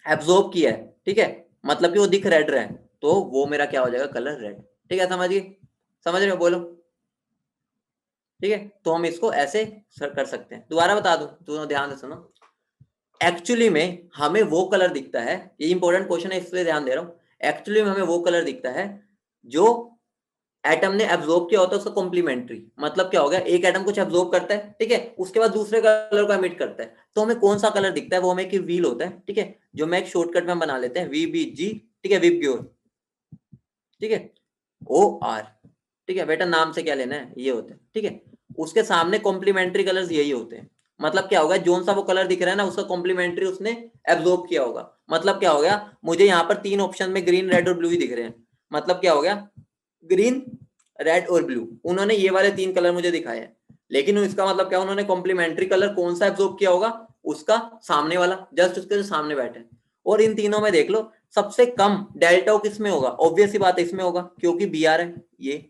[SPEAKER 1] एब्जॉर्ब किया है, ठीक है, मतलब कि वो दिख रेड रहा है, तो वो मेरा क्या हो जाएगा, कलर रेड, ठीक है, समझिए, समझ रहे हो, बोलो, ठीक है। तो हम इसको ऐसे कर सकते हैं, दोबारा बता दूं, दोनों ध्यान से सुनो। एक्चुअली में हमें वो कलर दिखता है, ये इंपॉर्टेंट क्वेश्चन है इसलिए ध्यान दे रहा हूं, एक्चुअली में हमें वो कलर दिखता है जो एटम ने एब्जॉर्ब किया होता है उसका कॉम्प्लीमेंट्री। मतलब क्या हो गया, एक एटम कुछ एब्जॉर्ब करता है, ठीक है, उसके बाद दूसरे कलर को एमिट करता है, तो हमें कौन सा कलर दिखता है, वो हमें एक व्हील होता है, ठीक है, जो मैं एक शॉर्टकट में बना लेते हैं, VBG, ठीक है, विबग्योर, ठीक है, OR, ठीक है बेटा, नाम से क्या लेना है, ये होता है, ठीक है। उसके सामने कॉम्प्लीमेंट्री कलर्स यही होते हैं। मतलब क्या होगा, जोन सा वो कलर दिख रहा है ना, उसका कॉम्प्लीमेंट्री उसने एब्जॉर्ब किया होगा। मतलब क्या हो गया, मुझे यहाँ पर तीन ऑप्शन में ग्रीन रेड और ब्लू ही दिख रहे हैं। मतलब क्या हो गया, ग्रीन रेड और ब्लू, उन्होंने ये वाले तीन कलर मुझे दिखाए हैं, लेकिन इसका मतलब क्या, उन्होंने कॉम्प्लीमेंट्री कलर कौन सा एब्जॉर्ब किया होगा, उसका सामने वाला, जस्ट उसके जो सामने बैठे। और इन तीनों में देख लो सबसे कम डेल्टा किसमें होगा, ऑब्वियस सी बात है इसमें होगा, क्योंकि BR है, ये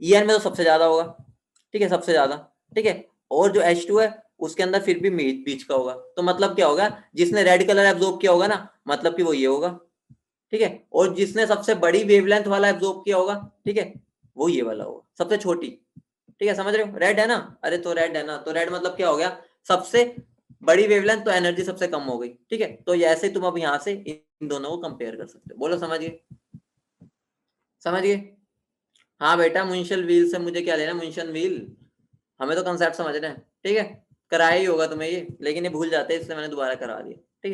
[SPEAKER 1] EN में तो सबसे ज्यादा होगा, ठीक है, सबसे ज्यादा, ठीक है। और जो H2 है उसके अंदर फिर भी बीच का होगा। तो मतलब क्या होगा, जिसने रेड कलर एब्जॉर्ब किया होगा ना, मतलब कि वो ये होगा, ठीक है। और जिसने सबसे बड़ी वेवलेंथ वाला एब्जॉर्ब किया होगा, ठीक है, वो ये वाला होगा, सबसे छोटी, ठीक है, समझ रहे हो, रेड है ना, अरे तो रेड है ना, तो रेड मतलब क्या हो गया, सबसे बड़ी वेवलेंथ, तो एनर्जी सबसे कम हो गई, ठीक है। तो ऐसे तुम अब यहाँ से इन दोनों को कंपेयर कर सकते हो, बोलो समझिए, समझिए। हाँ बेटा, मुंशल व्हील से मुझे क्या लेना, मुंशन व्हील, हमें तो कंसेप्ट समझना है, ठीक है, कराया ही होगा तुम्हें ये, लेकिन ये भूल जाते हैं इसलिए मैंने दोबारा करा दिया, ठीक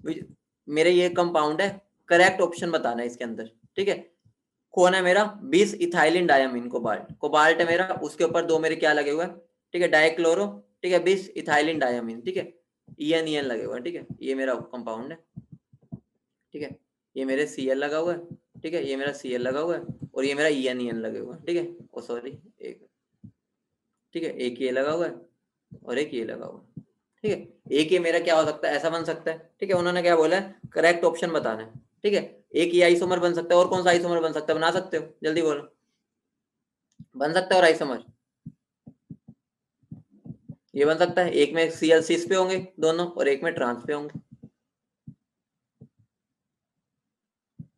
[SPEAKER 1] है। मेरे ये कंपाउंड है, करेक्ट ऑप्शन बताना है इसके अंदर, ठीक है। कौन है मेरा, 20 इथाइलिन डायमीन कोबाल्ट, कोबाल्ट है मेरा, उसके ऊपर दो मेरे क्या लगे हुए हैं, ठीक है, डाइक्लोरो, ठीक है, 20 इथाइलिन डायमीन, ठीक है, EN लगे हुए हैं, ठीक है, ये मेरा कंपाउंड है, ठीक है, ये मेरे Cl लगा हुआ है, ठीक है, ये मेरा Cl लगा हुआ है, और ये मेरा EN लगे हुआ है, ठीक है, ओ सॉरी एक, ठीक है, एक ये लगा हुआ है और एक ये लगा हुआ है, ठीक है। एक ये मेरा क्या हो सकता है, ऐसा बन सकता है, ठीक है, उन्होंने क्या बोला है, करेक्ट ऑप्शन बताना है, ठीक है। एक ये आइसोमर बन सकता है, और कौन सा आइसोमर बन सकता है, बना सकते हो, जल्दी बोलो, बन सकता है और आइसोमर, ये बन सकता है, एक में Cl cis पे होंगे दोनों और एक में ट्रांस पे होंगे,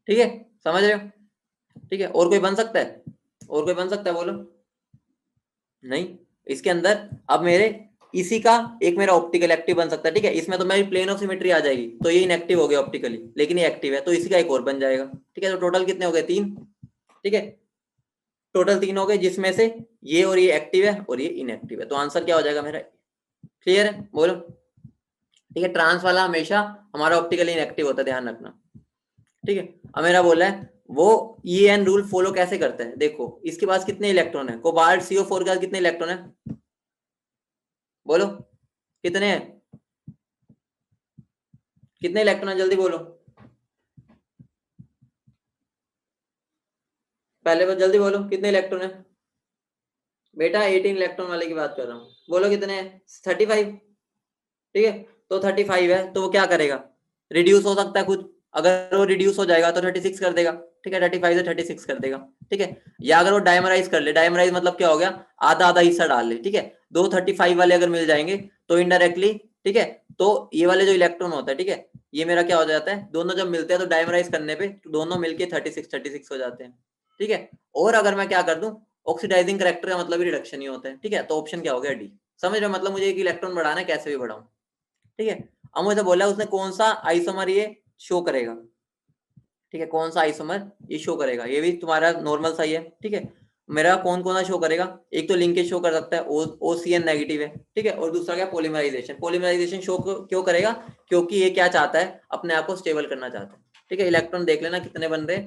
[SPEAKER 1] ठीक है, समझ रहे हो, ठीक है। और कोई बन सकता है, और कोई बन सकता है, बोलो, नहीं। इसके अंदर अब मेरे इसी का एक मेरा ऑप्टिकल एक्टिव बन सकता है, ठीक है, इसमें तो मेरी प्लेन ऑफ सिमेट्री आ जाएगी, तो ये इनएक्टिव हो गया ऑप्टिकली, लेकिन ये एक्टिव है, तो इसी का एक और बन जाएगा, ठीक है। तो टोटल कितने हो गए, 3, ठीक है, टोटल 3 हो गए, जिसमें से ये और ये एक्टिव है और ये इनएक्टिव है, तो आंसर क्या हो जाएगा मेरा, क्लियर है, बोलो, ठीक है। ट्रांस वाला हमेशा हमारा ऑप्टिकली इनएक्टिव होता है, ध्यान रखना, ठीक है। अब मेरा बोला है वो EN रूल फॉलो कैसे करते हैं, देखो इसके पास कितने इलेक्ट्रॉन है, कोबाल्ट CO4 के पास कितने इलेक्ट्रॉन है, बोलो कितने हैं, कितने इलेक्ट्रॉन है, जल्दी बोलो, पहले बार जल्दी बोलो कितने इलेक्ट्रॉन है, बेटा 18 इलेक्ट्रॉन वाले की बात कर रहा हूँ, बोलो कितने हैं, 35, ठीक है। तो 35 है तो वो क्या करेगा, रिड्यूस हो सकता है खुद, अगर वो रिड्यूस हो जाएगा तो 36 कर देगा, ठीक है, 35 से 36 कर देगा, ठीक है। या अगर वो डायमराइज कर ले, डायमराइज मतलब क्या हो गया, आधा आधा हिस्सा डाल ले, ठीक है, दो 35 वाले अगर मिल जाएंगे तो इनडायरेक्टली, ठीक है, तो ये वाले जो इलेक्ट्रॉन होता है, ठीक है, ये मेरा क्या हो जाता है, दोनों जब मिलते हैं तो डायमराइज करने पे दोनों मिलके 36 हो जाते हैं, ठीक है। और अगर मैं क्या कर दूं, ऑक्सीडाइजिंग करेक्टर का मतलब रिडक्शन ही होता है, ठीक है, तो ऑप्शन क्या हो गया, डी, समझ रहे हो, मतलब मुझे एक इलेक्ट्रॉन बढ़ाना है, कैसे भी बढ़ाऊं, ठीक है। अब मुझे बोला उसने कौन सा आइसोमर ये शो करेगा, ठीक है, कौन सा आइसोमर ये शो करेगा, ये भी तुम्हारा नॉर्मल सा ही है, ठीक है। मेरा कौन कौन सा शो करेगा, एक तो लिंकेज शो कर सकता है, OCN नेगेटिव है, ठीक है, और दूसरा क्या, पॉलीमराइजेशन। पॉलीमराइजेशन शो क्यों करेगा, क्योंकि ये क्या चाहता है, अपने आप को स्टेबल करना चाहता है, ठीक है। इलेक्ट्रॉन देख लेना कितने बन रहे,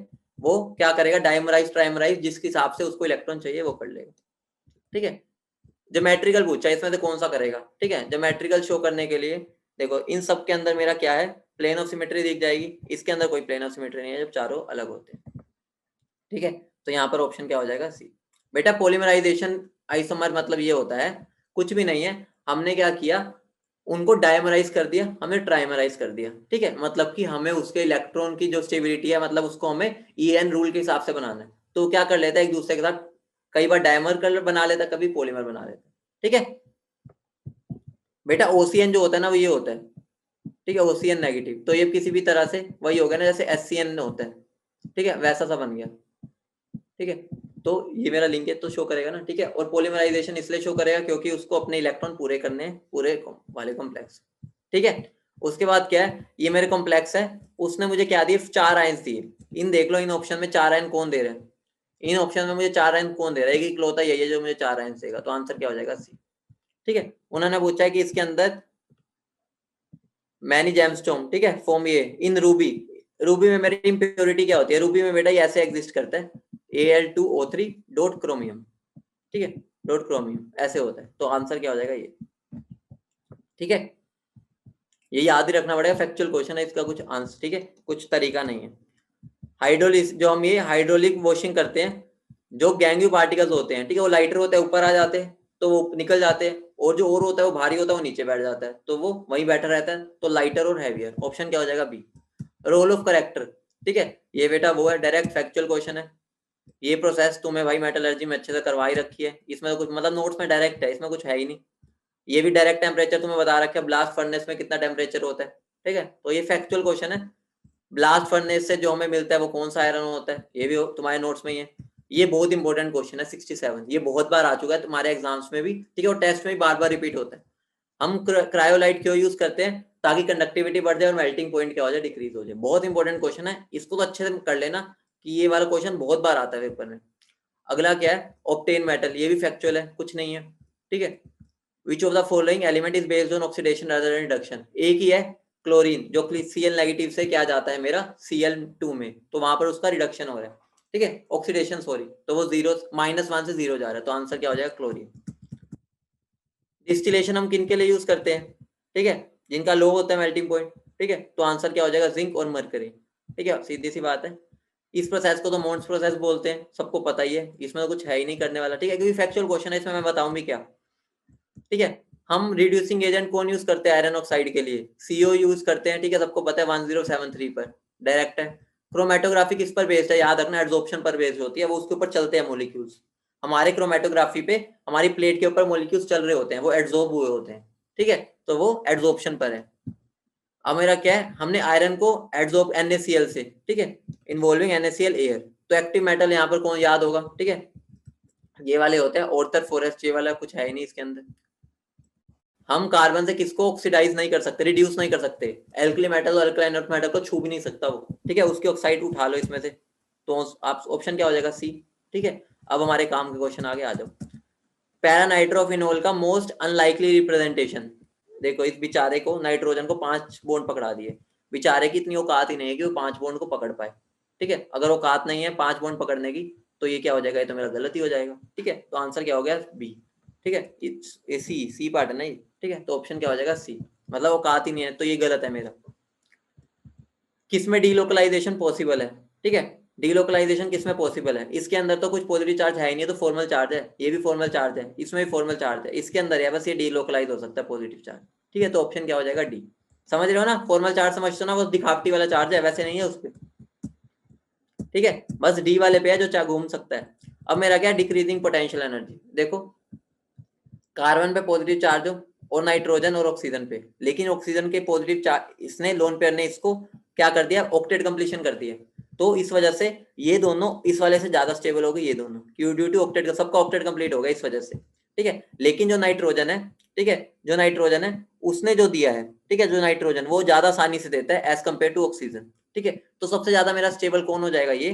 [SPEAKER 1] वो क्या करेगा, डाइमराइज ट्राइमराइज, जिस हिसाब से उसको इलेक्ट्रॉन चाहिए वो कर लेगा, ठीक है। ज्योमेट्रिकल पूछा है, इसमें से कौन सा करेगा, ठीक है। ज्योमेट्रिकल शो करने के लिए देखो इन सब के अंदर मेरा क्या है, प्लेन ऑफ सिमेट्री दिख जाएगी, इसके अंदर कोई प्लेन ऑफ सिमेट्री नहीं है जब चारों अलग होते हैं, ठीक है। तो यहाँ पर ऑप्शन क्या हो जाएगा, सी। बेटा पॉलीमराइजेशन आइसोमर मतलब ये होता है, कुछ भी नहीं है, हमने क्या किया, उनको डायमराइज कर दिया, हमें ट्राइमराइज कर दिया, ठीक है। मतलब कि हमें उसके इलेक्ट्रॉन की जो स्टेबिलिटी है, मतलब उसको हमें EN रूल के हिसाब से बनाना है। तो क्या कर लेता है, एक दूसरे के साथ कई बार डायमर कर बना लेता है, कभी पॉलीमर बना लेता है, ठीक है। बेटा OCN जो होता है ना, वो ये होता है, ठीक है, OCN नेगेटिव। तो ये किसी भी तरह से वही हो गया ना, जैसे SCN होता है, ठीक है, वैसा सा बन गया, ठीक है। तो ये मेरा लिंकेज तो शो करेगा ना, ठीक है। और पॉलीमराइजेशन इसलिए शो करेगा क्योंकि उसको अपने इलेक्ट्रॉन पूरे करने हैं, पूरे वाले कॉम्प्लेक्स, ठीक है। उसके बाद क्या है, ये मेरे कॉम्प्लेक्स है, उसने मुझे क्या दिए, 4 आयंस दिए। इन देख लो, इन ऑप्शन में 4 आयन कौन दे रहे हैं, इन ऑप्शन में मुझे 4 आयन कौन दे रहा है, एक इकलौता यही है जो मुझे 4 आयन देगा। तो आंसर क्या हो जाएगा, सी, ठीक है। उन्होंने पूछा है कि इसके अंदर मैनी जेमस्टोन, ठीक है, फॉर्म ये इन रूबी, रूबी में मेरी इम्प्योरिटी क्या होती है, रूबी में बेटा ये ऐसे एग्जिस्ट करता है, Al2O3 डॉट क्रोमियम, ठीक है, डॉट क्रोमियम ऐसे होता है। तो आंसर क्या हो जाएगा, ये, ठीक है। ये याद ही रखना पड़ेगा, फैक्चुअल क्वेश्चन है, इसका कुछ आंसर, ठीक है, कुछ तरीका नहीं है। हाइड्रोलिस, जो हम ये हाइड्रोलिक वॉशिंग करते हैं, जो गैंग्यू पार्टिकल्स होते हैं, ठीक है, वो लाइटर होते हैं, ऊपर आ जाते हैं तो वो निकल जाते हैं, और जो और होता है वो भारी होता है, वो नीचे बैठ जाता है, तो वो वहीं बैठा रहता है, तो लाइटर और हैवियर। ऑप्शन क्या हो जाएगा, बी। रोल ऑफ करेक्टर, ठीक है, ये बेटा वो है, डायरेक्ट फैक्चुअल क्वेश्चन है। ये प्रोसेस तुम्हें भाई मेटलर्जी में अच्छे से करवाई रखी है, इसमें तो कुछ मतलब नोट्स में डायरेक्ट है, इसमें कुछ है ही नहीं। ये भी डायरेक्ट टेम्परेचर तुम्हें बता रखा है, ब्लास्ट फर्नेस में कितना टेम्परेचर होता है, ठीक है। तो ये फैक्चुअल क्वेश्चन है, ब्लास्ट फर्नेस से जो हमें मिलता है वो कौन सा आयरन होता है, ये भी तुम्हारे नोट्स में ही है। ये बहुत इंपॉर्टेंट क्वेश्चन है, 67, ये बहुत बार आ चुका है तुम्हारे एग्जाम्स में भी, ठीक है, और टेस्ट में भी बार बार रिपीट होता है। हम क्रायोलाइट क्यों यूज करते हैं, ताकि कंडक्टिविटी बढ़ जाए और मेल्टिंग पॉइंट क्या हो जाए, डिक्रीज हो जाए। बहुत इंपॉर्टेंट क्वेश्चन है, इसको तो अच्छे से कर लेना, कि ये वाला क्वेश्चन बहुत बार आता है पेपर में। अगला क्या है, ऑब्टेन मेटल, ये भी फैक्चुअल है, कुछ नहीं है, ठीक है। Which of the following element is based on oxidation rather than reduction, एक ही है, क्लोरीन, जो Cl नेगेटिव से क्या जाता है मेरा Cl2 में, तो वहां पर उसका रिडक्शन हो रहा है, ठीक है, ऑक्सीडेशन सॉरी, तो वो -1 से 0 जा रहा है, तो आंसर क्या हो जाएगा, क्लोरीन। डिस्टिलेशन हम किन के लिए यूज करते हैं, ठीक है, जिनका लो होता है मेल्टिंग पॉइंट, ठीक है, तो आंसर क्या हो जाएगा, जिंक और मरकरी, ठीक है, सीधी सी बात है। इस प्रोसेस को तो मोन्स प्रोसेस बोलते हैं, सबको पता ही है, इसमें तो कुछ है ही नहीं करने वाला, ठीक है, क्योंकि फैक्चुअल क्वेश्चन है, इसमें मैं बताऊं भी क्या, ठीक है। हम रिड्यूसिंग एजेंट कौन यूज करते हैं आयरन ऑक्साइड के लिए, CO यूज करते हैं, ठीक है, सबको पता है 1073 पर डायरेक्ट है। क्रोमेटोग्राफी किस पर बेस्ड है, याद रखना, एड्सॉर्प्शन पर बेस्ड होती है, वो उसके ऊपर चलते हैं मॉलिक्यूल्स। हमारे क्रोमेटोग्राफी पे हमारी प्लेट के ऊपर मॉलिक्यूल्स चल रहे होते हैं, वो एड्सॉर्ब हुए होते हैं, ठीक है, तो वो एड्सॉर्प्शन पर है। अब मेरा क्या है, हमने आयरन को एड्सॉर्ब NaCl से, ठीक है, इन्वॉल्विंग NaCl एयर, तो एक्टिव मेटल यहाँ पर कौन याद होगा, ठीक है, ये वाले होते हैं, ऑर्थर फॉरेस्ट, ये वाला कुछ है ही नहीं इसके अंदर। हम कार्बन से किसको ऑक्सीडाइज नहीं कर सकते, रिड्यूस नहीं कर सकते, एल्कली मेटल और अल्कलाइन अर्थ मेटल को छू भी नहीं सकता वो, ठीक है, उसकी ऑक्साइड उठा लो इसमें से, तो आप ऑप्शन क्या हो जाएगा, सी, ठीक है। अब हमारे काम के क्वेश्चन आगे आ जाओ। पैरानाइट्रोफिनोल का मोस्ट अनलाइकली रिप्रेजेंटेशन, देखो इस बेचारे को, नाइट्रोजन को 5 बॉन्ड पकड़ा दिए, बेचारे की इतनी औकात ही नहीं है कि वो 5 बॉन्ड को पकड़ पाए, ठीक है, अगर औकात नहीं है 5 बॉन्ड पकड़ने की, तो ये क्या हो जाएगा, ये तो मेरा गलत ही हो जाएगा, ठीक है, तो आंसर क्या हो गया, बी, ठीक है, सी पार्ट है ना, ठीक है, तो ऑप्शन क्या हो जाएगा, सी, मतलब औकात ही नहीं है, तो ये गलत है मेरा। किसमें डीलोकलाइजेशन पॉसिबल है, ठीक है, डीलोकलाइजेशन किसमें पॉसिबल है, इसके अंदर तो कुछ पॉजिटिव चार्ज है ही नहीं, तो फॉर्मल चार्ज है, ये भी फॉर्मल चार्ज है, इसमें भी फॉर्मल चार्ज है, इसके अंदर है बस, ये डीलोकलाइज हो सकता है पॉजिटिव चार्ज, ठीक है, तो ऑप्शन क्या हो जाएगा, डी। समझ रहे हो ना, फॉर्मल चार्ज समझते हो ना, वो दिखावटी वाला चार्ज है, वैसे नहीं है उस पर, ठीक है, बस डी वाले पे है जो चाहे घूम सकता है। अब मेरा क्या, डिक्रीजिंग पोटेंशियल एनर्जी, देखो कार्बन पे पॉजिटिव चार्ज हो, और नाइट्रोजन और ऑक्सीजन पे, लेकिन ऑक्सीजन के पॉजिटिव चार्ज, इसने लोन पेयर ने इसको क्या कर दिया, ऑक्टेट कंप्लीशन कर दिया, तो इस वजह से ये दोनों इस वाले से ज्यादा स्टेबल हो गए, ये दोनों ड्यू टू ऑक्टेट, सबका ऑक्टेट कंप्लीट हो गया इस वजह से, ठीक है। लेकिन जो नाइट्रोजन है, ठीक है, जो नाइट्रोजन है उसने जो दिया है, ठीक है, जो नाइट्रोजन वो ज्यादा आसानी से देता है एज कम्पेयर टू ऑक्सीजन, ठीक है, तो सबसे ज्यादा मेरा स्टेबल कौन हो जाएगा, ये,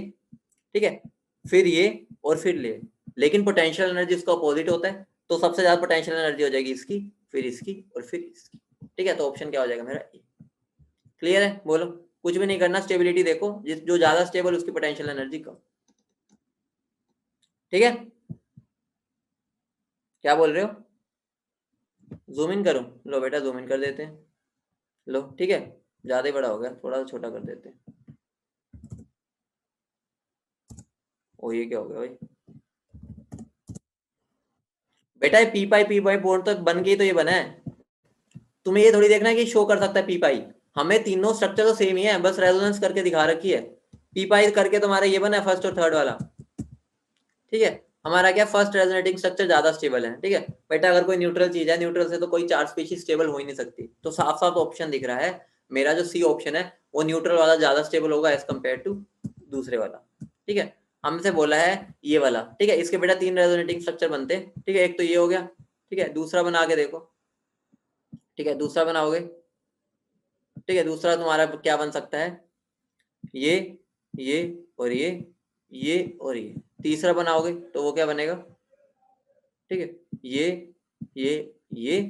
[SPEAKER 1] ठीक है, फिर ये और फिर ले, लेकिन पोटेंशियल एनर्जी इसका अपोजिट होता है, तो सबसे ज्यादा पोटेंशियल एनर्जी हो जाएगी इसकी, फिर इसकी और फिर इसकी। ठीक है, तो ऑप्शन क्या हो जाएगा मेरा ए। क्लियर है? बोलो, कुछ भी नहीं करना, स्टेबिलिटी देखो, जो ज्यादा स्टेबल उसकी पोटेंशियल एनर्जी कम। ठीक है, क्या बोल रहे हो? जूम इन करूं? लो बेटा जूम इन कर देते हैं, लो ठीक है, ज्यादा ही बड़ा हो गया, थोड़ा सा छोटा कर देते हैं। ओ ये क्या हो गया भाई? बेटा ये पी पाई बोर्ड तक बन गई तो ये बना है, तुम्हें ये थोड़ी देखना है कि शो कर सकता है पी पाई। हमें तीनों स्ट्रक्चर तो सेम ही है, बस रेजोनेंस करके दिखा रखी है। पी पाई करके तुम्हारा ये बना है फर्स्ट और थर्ड वाला। ठीक है, हमारा क्या फर्स्ट रेजोनेटिंग स्ट्रक्चर ज्यादा स्टेबल है। ठीक है बेटा, अगर कोई न्यूट्रल चीज है, न्यूट्रल से तो कोई चार स्पीशीज स्टेबल हो ही नहीं सकती, तो साफ साफ ऑप्शन दिख रहा है मेरा जो सी ऑप्शन है वो न्यूट्रल वाला ज्यादा स्टेबल होगा एज कम्पेयर टू दूसरे वाला। ठीक है, हमसे बोला है ये वाला। ठीक है, इसके बेटा तीन रेजोनेटिंग स्ट्रक्चर बनते हैं। ठीक है, एक तो ये हो गया, ठीक है, दूसरा बना के देखो। ठीक है, दूसरा बनाओगे, ठीक है, दूसरा तुम्हारा क्या बन सकता है, ये और ये और ये। तीसरा बनाओगे तो वो क्या बनेगा, ठीक है, ये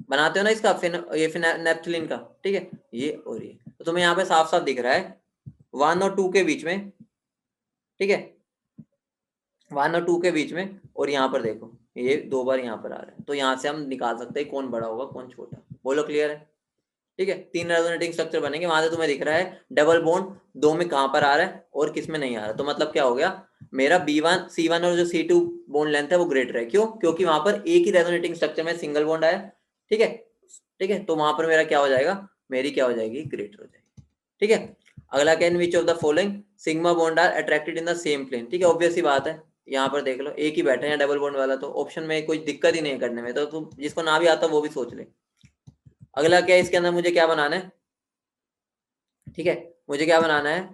[SPEAKER 1] बनाते हो ना इसका ये नेप्थलीन का। ठीक है, ये और ये, तो तुम्हें यहाँ पे साफ साफ दिख रहा है 1 और 2 के बीच में। ठीक है, 1 और 2 के बीच में, और यहाँ पर देखो ये दो बार यहाँ पर आ रहा है, तो यहाँ से हम निकाल सकते हैं कौन बड़ा होगा कौन छोटा। बोलो क्लियर है? ठीक है, तीन रेजोनेटिंग स्ट्रक्चर बनेंगे, वहां से तुम्हें दिख रहा है डबल बॉन्ड दो में कहां पर आ रहा है और किस में नहीं आ रहा, तो मतलब क्या हो गया मेरा B1 C1 और जो C2 बॉन्ड लेंथ है वो ग्रेटर है। क्यों? क्योंकि वहां पर एक ही रेजोनेटिंग स्ट्रक्चर में सिंगल बॉन्ड आया। ठीक है, ठीक है, तो वहां पर मेरा क्या हो जाएगा, मेरी क्या हो जाएगी, ग्रेटर हो जाएगी। ठीक है, अगला क्या, in which of the following sigma bond are attracted in the same plane. ठीक है, ऑब्वियस सी बात है, यहाँ पर देख लो एक ही बैठे हैं डबल बॉन्ड वाला, तो ऑप्शन में कोई दिक्कत ही नहीं है करने में, तो तुम जिसको ना भी आता वो भी सोच ले। अगला क्या है, इसके अंदर मुझे क्या बनाना है, ठीक है, मुझे क्या बनाना है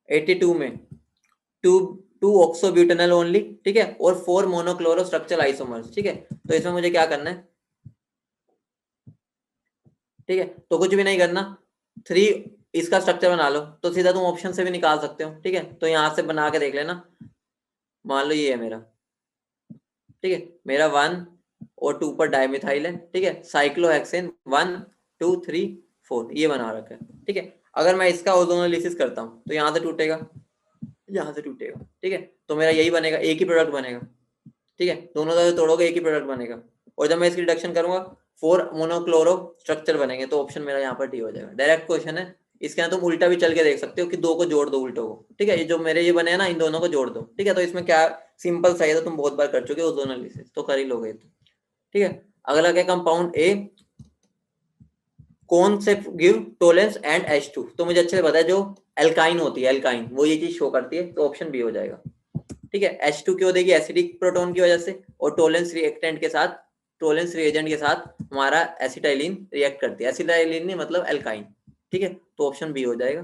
[SPEAKER 1] 82 में टू टू ऑक्सोब्यूटेनॉल ओनली। ठीक है, और 4 मोनोक्लोरो स्ट्रक्चरल आइसोमर्स। ठीक है, तो इसमें मुझे क्या करना है, ठीक है, तो कुछ भी नहीं करना, 3 इसका स्ट्रक्चर बना लो, तो सीधा तुम ऑप्शन से भी निकाल सकते हो। ठीक है, तो यहां से बना के देख लेना, मान लो ये है मेरा, ठीक है, मेरा 1 और 2 पर डाइमिथाइल है। ठीक है, साइक्लोहेक्सेन 1 2 3 4 ये बना रखा है। ठीक है, अगर मैं इसका ओजोनोलिसिस करता हूँ तो यहाँ से टूटेगा, यहाँ से टूटेगा। ठीक है, तो मेरा यही बनेगा, एक ही प्रोडक्ट बनेगा। ठीक है, दोनों तरफ तोड़ोगे एक ही प्रोडक्ट बनेगा, और जब मैं इसकी रिडक्शन करूंगा 4 मोनोक्लोरो स्ट्रक्चर बनेंगे, तो ऑप्शन मेरा यहाँ पर डी हो जाएगा। डायरेक्ट क्वेश्चन है, इसके यहाँ तुम उल्टा भी चल के देख सकते हो कि दो को जोड़ दो उल्टों को। ठीक है, ये जो मेरे ये बने हैं ना, इन दोनों को जोड़ दो। ठीक है, तो इसमें क्या सिंपल सा है, तो तुम बहुत बार कर चुके हो ओजोनोलिसिस, तो कर ही लोगे। तो ठीक है, अगला क्या, कंपाउंड ए कौन से गिव टोलेंस एंड H2, तो मुझे अच्छे से पता है जो एल्काइन होती है, एल्काइन वो ये चीज शो करती है, तो ऑप्शन बी हो जाएगा। ठीक है, H2 क्यों देगी, एसिडिक प्रोटोन की वजह से, और टोलेंस रिएक्टेंट के साथ, टोलेंस रिएजेंट के साथ हमारा एसिटाइलिन रिएक्ट करती है, एसिटाइलिन नहीं मतलब एल्काइन। ठीक है, तो ऑप्शन बी हो जाएगा।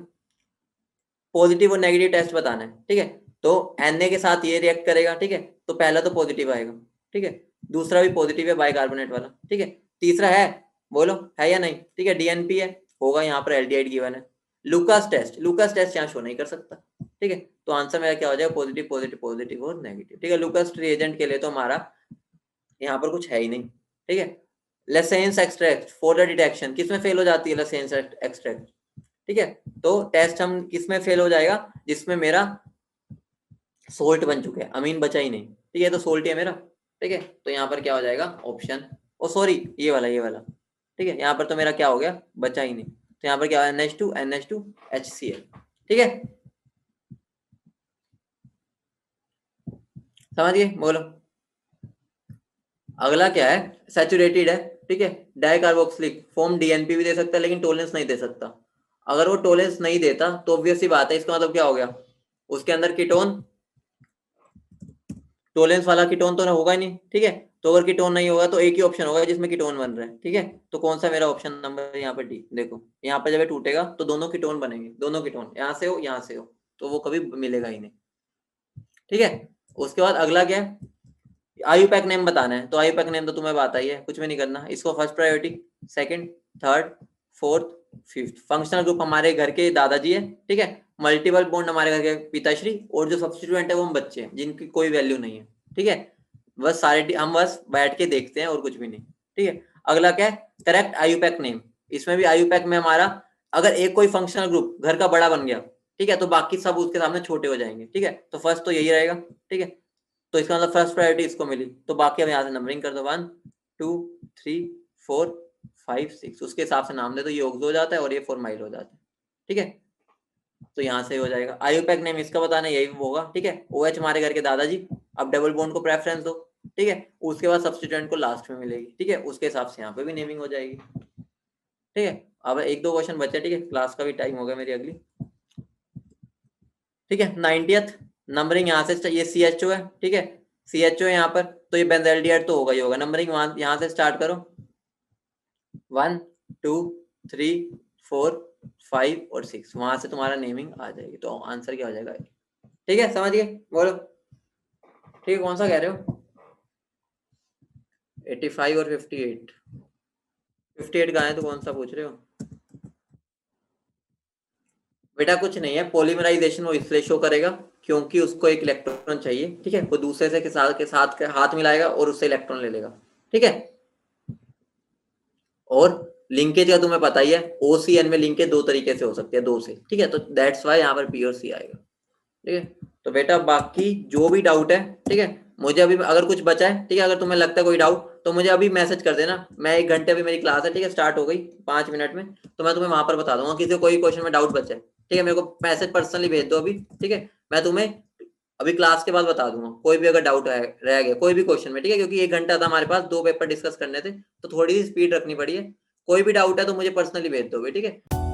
[SPEAKER 1] पॉजिटिव और नेगेटिव टेस्ट बताना है। ठीक है, तो Na के साथ ये रिएक्ट करेगा। ठीक है, तो पहला तो पॉजिटिव आएगा। ठीक है, दूसरा भी पॉजिटिव है बाइकार्बोनेट वाला। ठीक है, तीसरा है, बोलो है या नहीं। ठीक है, डीएनपी है, होगा यहाँ पर एल्डिहाइड गिवन है। लुकास टेस्ट यहाँ शो नहीं कर सकता। ठीक है, तो आंसर मेरा क्या हो जाएगा, पॉजिटिव पॉजिटिव पॉजिटिव और नेगेटिव। ठीक है, लुकास रिएजेंट के लिए तो हमारा यहाँ पर कुछ है ही नहीं। ठीक है, licence extract for the detection किसमें फेल हो जाती है, लेसेंस एक्सट्रैक्ट। ठीक है, तो टेस्ट हम किसमें फेल हो जाएगा, जिसमें मेरा सोल्ट बन चुके हैं, अमीन बचा ही नहीं। ठीक है, तो सोल्ट है मेरा। ठीक है, तो यहाँ पर क्या हो जाएगा, ऑप्शन, ओ सॉरी ये वाला। ठीक है, यहाँ पर तो मेरा क्या हो गया, बचा ही नहीं, तो यहाँ पर क्या NH2 NH2 HCl। ठीक है, समझ गए? बोलो, अगला क्या है, सैचुरेटेड है। ठीक है, डाइकार्बोक्सिलिक फॉर्म डीएनपी भी दे सकता है, लेकिन टोलेंस नहीं दे सकता। अगर वो टोलेंस नहीं देता तो ऑब्वियस सी बात है, इसका मतलब क्या हो गया, उसके अंदर कीटोन, टोलेंस वाला कीटोन तो होगा ही नहीं। ठीक है, तो अगर कीटोन नहीं होगा तो एक ही ऑप्शन होगा जिसमें कीटोन बन रहा है। ठीक है, तो कौन सा मेरा ऑप्शन नंबर यहाँ पर डी। देखो यहाँ पर जब ये टूटेगा तो दोनों कीटोन बनेंगे, दोनों कीटोन यहाँ से हो यहाँ से हो, तो वो कभी मिलेगा ही नहीं। ठीक है, उसके बाद अगला क्या है, आयुपैक नेम बताना है, तो आयुपैक नेम तो तुम्हें पता ही है, कुछ भी नहीं करना। इसको first priority, second, third, fourth, fifth. Functional group हमारे घर के दादाजी है। ठीक है, मल्टीपल बॉन्ड हमारे घर के पिताश्री, और जो सब्स्टिट्यूएंट है वो हम बच्चे हैं जिनकी कोई वैल्यू नहीं है। ठीक है, बस सारे हम बस बैठ के देखते हैं और कुछ भी नहीं। ठीक है, अगला क्या है, करेक्ट आईयूपैक नेम। इसमें भी आईयूपैक में हमारा अगर एक कोई फंक्शनल ग्रुप घर का बड़ा बन गया, ठीक है, तो बाकी सब उसके सामने छोटे हो जाएंगे। ठीक है, तो फर्स्ट तो यही रहेगा। ठीक है, तो इसका मतलब फर्स्ट प्रायोरिटी इसको मिली, तो बाकी अब यहाँ से नंबरिंग कर दो 1 2 3 4 5 6, उसके हिसाब से नाम दे दो। ये ओक्सो हो जाता है और ये फॉर्माइल हो जाता है। ठीक है, तो यहाँ से हो जाएगा। आईयूपैक नेम इसका बताना यही होगा। ठीक है, OH हमारे घर के दादाजी। अब डबल बॉन्ड को प्रेफरेंस दो। ठीक है, उसके बाद सब्स्टिट्यूएंट को लास्ट में मिलेगी। ठीक है, उसके हिसाब से यहाँ पे भी नेमिंग हो जाएगी। ठीक है, अब एक दो क्वेश्चन बचे। ठीक है, क्लास का भी टाइम हो गया मेरी अगली। ठीक है, 90th नंबरिंग यहाँ से ये CHO है। ठीक है, CHO है यहाँ पर, तो ये बेंजल्डिहाइड तो होगा ही होगा। नंबरिंग यहाँ से स्टार्ट करो, 1 2 3 4 5 और 6, वहां से तुम्हारा नेमिंग आ जाएगी। तो आंसर क्या हो जाएगा? ठीक है, समझ गए? बोलो। ठीक है, कौन सा कह रहे हो? 85 और 58। 58 कहाँ है, तो कौन सा पूछ रहे हो? बेटा कुछ नहीं है, पॉलीमराइजेशन वो इसलिए शो करेगा क्योंकि उसको एक इलेक्ट्रॉन चाहिए। ठीक है, वो दूसरे से के साथ हाथ मिलाएगा और उससे इलेक्ट्रॉन ले लेगा। ठीक है, और लिंकेज का तुम्हें पता ही है, OCN में लिंकेज दो तरीके से हो सकती है, दो से। ठीक है, तो दैट्स वाई यहाँ पर P और C आएगा। ठीक है, तो बेटा बाकी जो भी डाउट है, ठीक है, मुझे अभी अगर कुछ बचा है, ठीक है, अगर तुम्हें लगता है कोई डाउट तो मुझे अभी मैसेज कर देना। मैं 1 घंटे अभी मेरी क्लास है, ठीक है, स्टार्ट हो गई 5 मिनट में, तो मैं तुम्हें वहां पर बता दूंगा। किसी को कोई क्वेश्चन में डाउट बचा है, ठीक है, मेरे को मैसेज पर्सनली भेज दो अभी। ठीक है, मैं तुम्हें अभी क्लास के बाद बता दूंगा कोई भी अगर डाउट रह गया कोई भी क्वेश्चन में। ठीक है, क्योंकि 1 घंटा था हमारे पास, 2 पेपर डिस्कस करने थे, तो थोड़ी सी स्पीड रखनी पड़ी है। कोई भी डाउट है तो मुझे पर्सनली भेज दोगे। ठीक है।